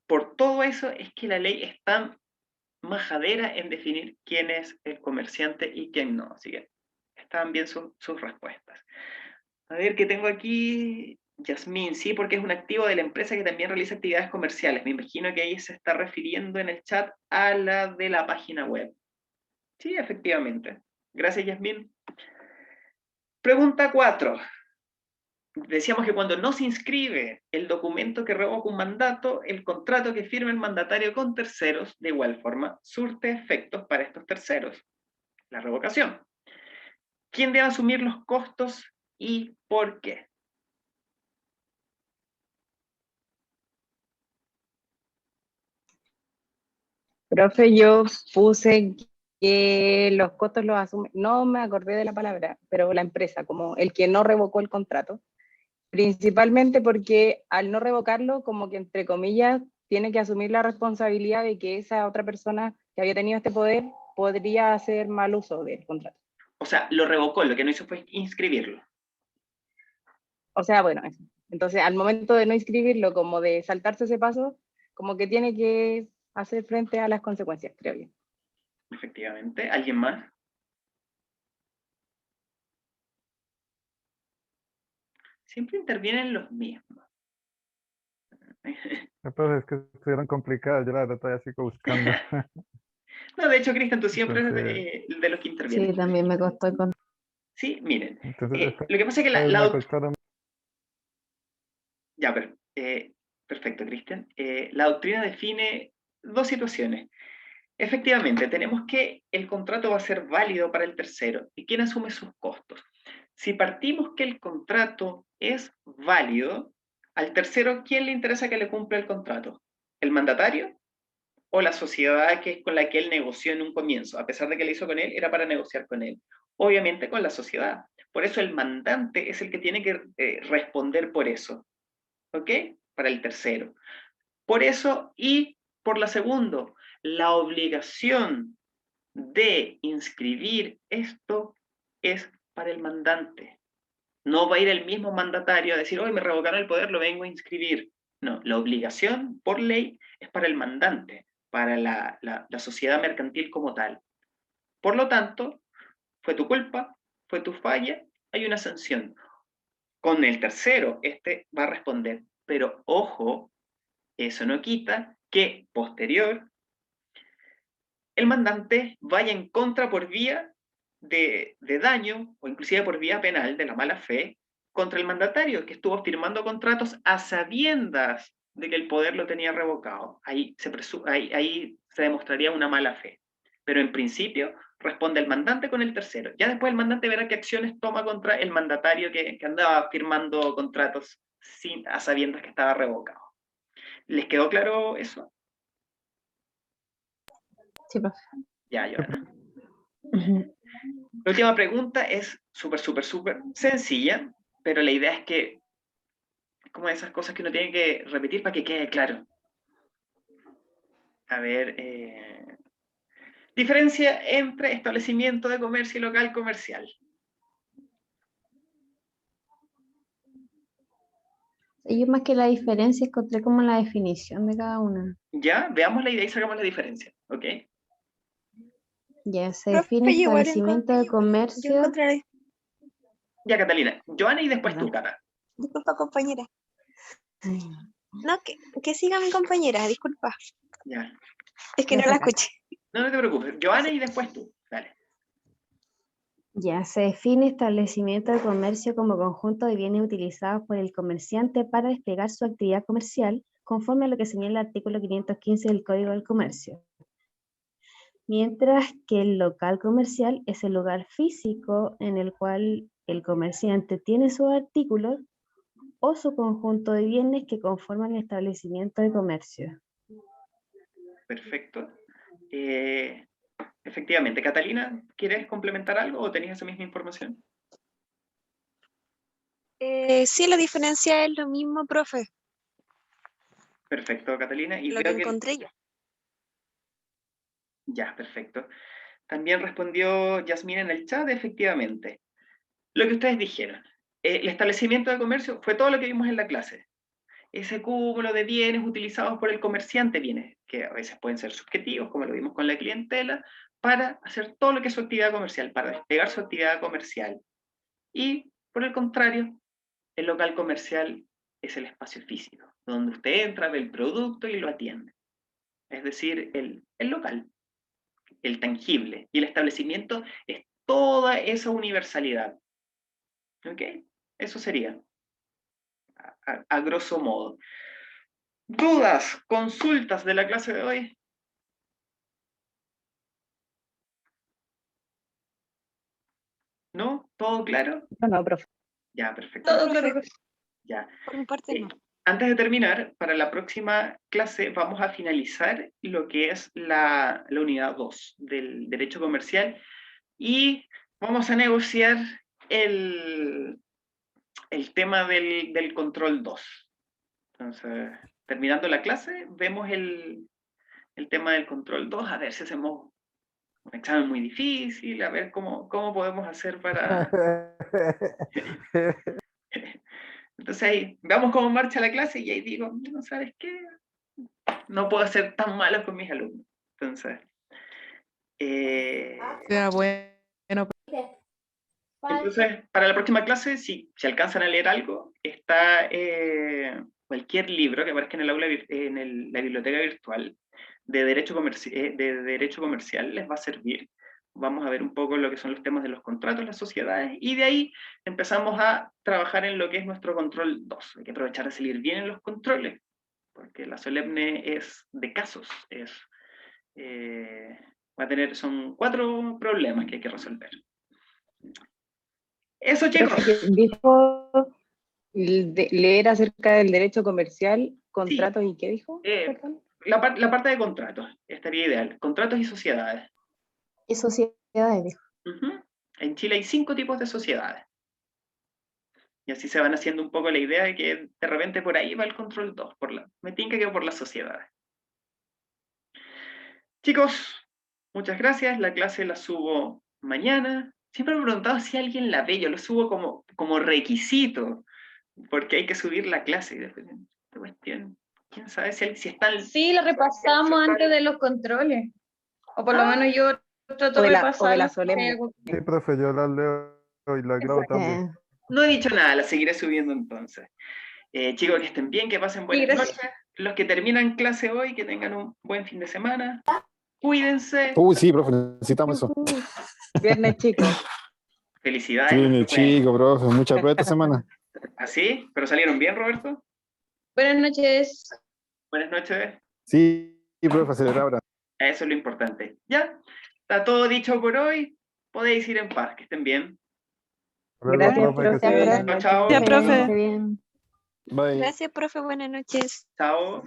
Por todo eso es que la ley es tan majadera en definir quién es el comerciante y quién no. Así que están bien sus respuestas. A ver, ¿qué tengo aquí? Yasmín, sí, porque es un activo de la empresa que también realiza actividades comerciales. Me imagino que ahí se está refiriendo en el chat a la de la página web. Sí, efectivamente. Gracias, Yasmín. Pregunta 4. Decíamos que cuando no se inscribe el documento que revoca un mandato, el contrato que firma el mandatario con terceros, de igual forma, surte efectos para estos terceros. La revocación. ¿Quién debe asumir los costos y por qué? Profe, yo puse que los costos los asume, no me acordé de la palabra, pero la empresa, como el que no revocó el contrato, principalmente porque al no revocarlo, como que entre comillas, tiene que asumir la responsabilidad de que esa otra persona que había tenido este poder podría hacer mal uso del contrato. O sea, lo revocó, lo que no hizo fue inscribirlo. O sea, bueno, eso. Entonces al momento de no inscribirlo, como de saltarse ese paso, como que tiene que hacer frente a las consecuencias, creo yo. Efectivamente. ¿Alguien más? Siempre intervienen los mismos. Entonces es que estuvieron complicadas, yo la verdad todavía sigo buscando. No, de hecho, Cristian, tú siempre Entonces, eres de los que intervienen. Sí, también me costó con... Sí, miren. entonces Lo que pasa es que me costaron. Ya, pero, perfecto, Cristian. La doctrina define dos situaciones. Efectivamente, tenemos que el contrato va a ser válido para el tercero y quién asume sus costos. Si partimos que el contrato es válido, al tercero, ¿quién le interesa que le cumpla el contrato? ¿El mandatario o la sociedad que es con la que él negoció en un comienzo? A pesar de que le hizo con él, era para negociar con él. Obviamente con la sociedad, Por eso el mandante es el que tiene que responder por eso. ¿Ok? Para el tercero. Por eso, y por la segunda, la obligación de inscribir esto es para el mandante. No va a ir el mismo mandatario a decir, hoy me revocaron el poder, lo vengo a inscribir. No, la obligación por ley es para el mandante, para la sociedad mercantil como tal. Por lo tanto, fue tu culpa, fue tu falla, hay una sanción. Con el tercero, este va a responder. Pero ojo, eso no quita que posterior el mandante vaya en contra por vía de daño o inclusive por vía penal de la mala fe contra el mandatario que estuvo firmando contratos a sabiendas de que el poder lo tenía revocado. Ahí se demostraría una mala fe. Pero en principio responde el mandante con el tercero. Ya después el mandante verá qué acciones toma contra el mandatario que andaba firmando contratos a sabiendas que estaba revocado. ¿Les quedó claro eso? Sí, profe. Ya, Joana. La última pregunta es súper sencilla, pero la idea es que, como esas cosas que uno tiene que repetir para que quede claro. A ver, diferencia entre establecimiento de comercio y local comercial. Yo más que la diferencia encontré como la definición de cada una. Ya, veamos la idea y sacamos la diferencia, ¿ok? Ya, se Profe, define yo igual establecimiento de yo comercio. encontraré. Ya, Catalina. Joana y después tú, Perdón. Cata. Disculpa, compañera. No, que siga mi compañera, disculpa. Ya. Es que Ya no la saca. escuché. No te preocupes. Joana y después tú. Dale. Ya, se define establecimiento de comercio como conjunto de bienes utilizados por el comerciante para desplegar su actividad comercial, conforme a lo que señala el artículo 515 del Código del Comercio. Mientras que el local comercial es el lugar físico en el cual el comerciante tiene sus artículos o su conjunto de bienes que conforman el establecimiento de comercio. Perfecto. Efectivamente. Catalina, ¿quieres complementar algo o tenías esa misma información? Sí, la diferencia es lo mismo, profe. Perfecto, Catalina. Y Lo que veo que... encontré yo. Ya, perfecto. También respondió Yasmín en el chat, efectivamente. Lo que ustedes dijeron. El establecimiento de comercio fue todo lo que vimos en la clase. Ese cúmulo de bienes utilizados por el comerciante, bienes que a veces pueden ser subjetivos, como lo vimos con la clientela, para hacer todo lo que es su actividad comercial, para desplegar su actividad comercial. Y, por el contrario, el local comercial es el espacio físico, donde usted entra, ve el producto y lo atiende. Es decir, el local, el tangible. Y el establecimiento es toda esa universalidad. ¿Ok? Eso sería, a grosso modo. ¿Dudas, consultas de la clase de hoy? ¿No? ¿Todo claro? No, profe. Ya, perfecto. Todo claro. Ya. Por mi parte no. Antes de terminar, para la próxima clase vamos a finalizar lo que es la unidad 2 del derecho comercial y vamos a negociar el tema del control 2. Entonces, terminando la clase, vemos el tema del control 2, a ver si hacemos un examen muy difícil, a ver cómo podemos hacer para... Entonces ahí, veamos cómo marcha la clase y ahí digo, no sabes qué, no puedo ser tan malo con mis alumnos. Entonces, Sea bueno. entonces para la próxima clase, si alcanzan a leer algo, está cualquier libro que aparezca en el aula, la biblioteca virtual de derecho comercial les va a servir. Vamos a ver un poco lo que son los temas de los contratos, las sociedades, y de ahí empezamos a trabajar en lo que es nuestro control 2. Hay que aprovechar de salir bien en los controles, porque la solemne es de casos, son 4 problemas que hay que resolver. Eso, chicos. Profe, que dijo leer acerca del derecho comercial, contratos y ¿qué dijo? Perdón. La parte de contratos estaría ideal. Contratos y sociedades. ¿Qué sociedades dijo? En Chile hay 5 tipos de sociedades. Y así se van haciendo un poco la idea de que de repente por ahí va el control 2, me tinca que por las sociedades. Chicos, muchas gracias, la clase la subo mañana. Siempre me he preguntado si alguien la ve, yo lo subo como requisito, porque hay que subir la clase. Y después, esta cuestión, quién sabe si está... Sí, la repasamos antes de los controles. O por lo menos yo trato O de de la repasarla. solemne. Sí, profe, yo la leo y la grabo también. No he dicho nada, la seguiré subiendo entonces. Chicos, que estén bien, que pasen buenas gracias. noches. Los que terminan clase hoy, que tengan un buen fin de semana. Cuídense. Uy, sí, profe, necesitamos eso. Viernes chico. Felicidades. Sí, los mi que pueden. chico, profe, mucha prueba esta semana. ¿Así? ¿Pero salieron bien, Roberto? Buenas noches. Buenas noches. Sí, profe, celebrar ahora. Eso es lo importante. Ya, está todo dicho por hoy. Podéis ir en paz, que estén bien. Gracias, profe, que profe. esté bien. Buenas noches. Chao. Ya, profe. Esté bien. Bye. Gracias, profe. Buenas noches. Chao.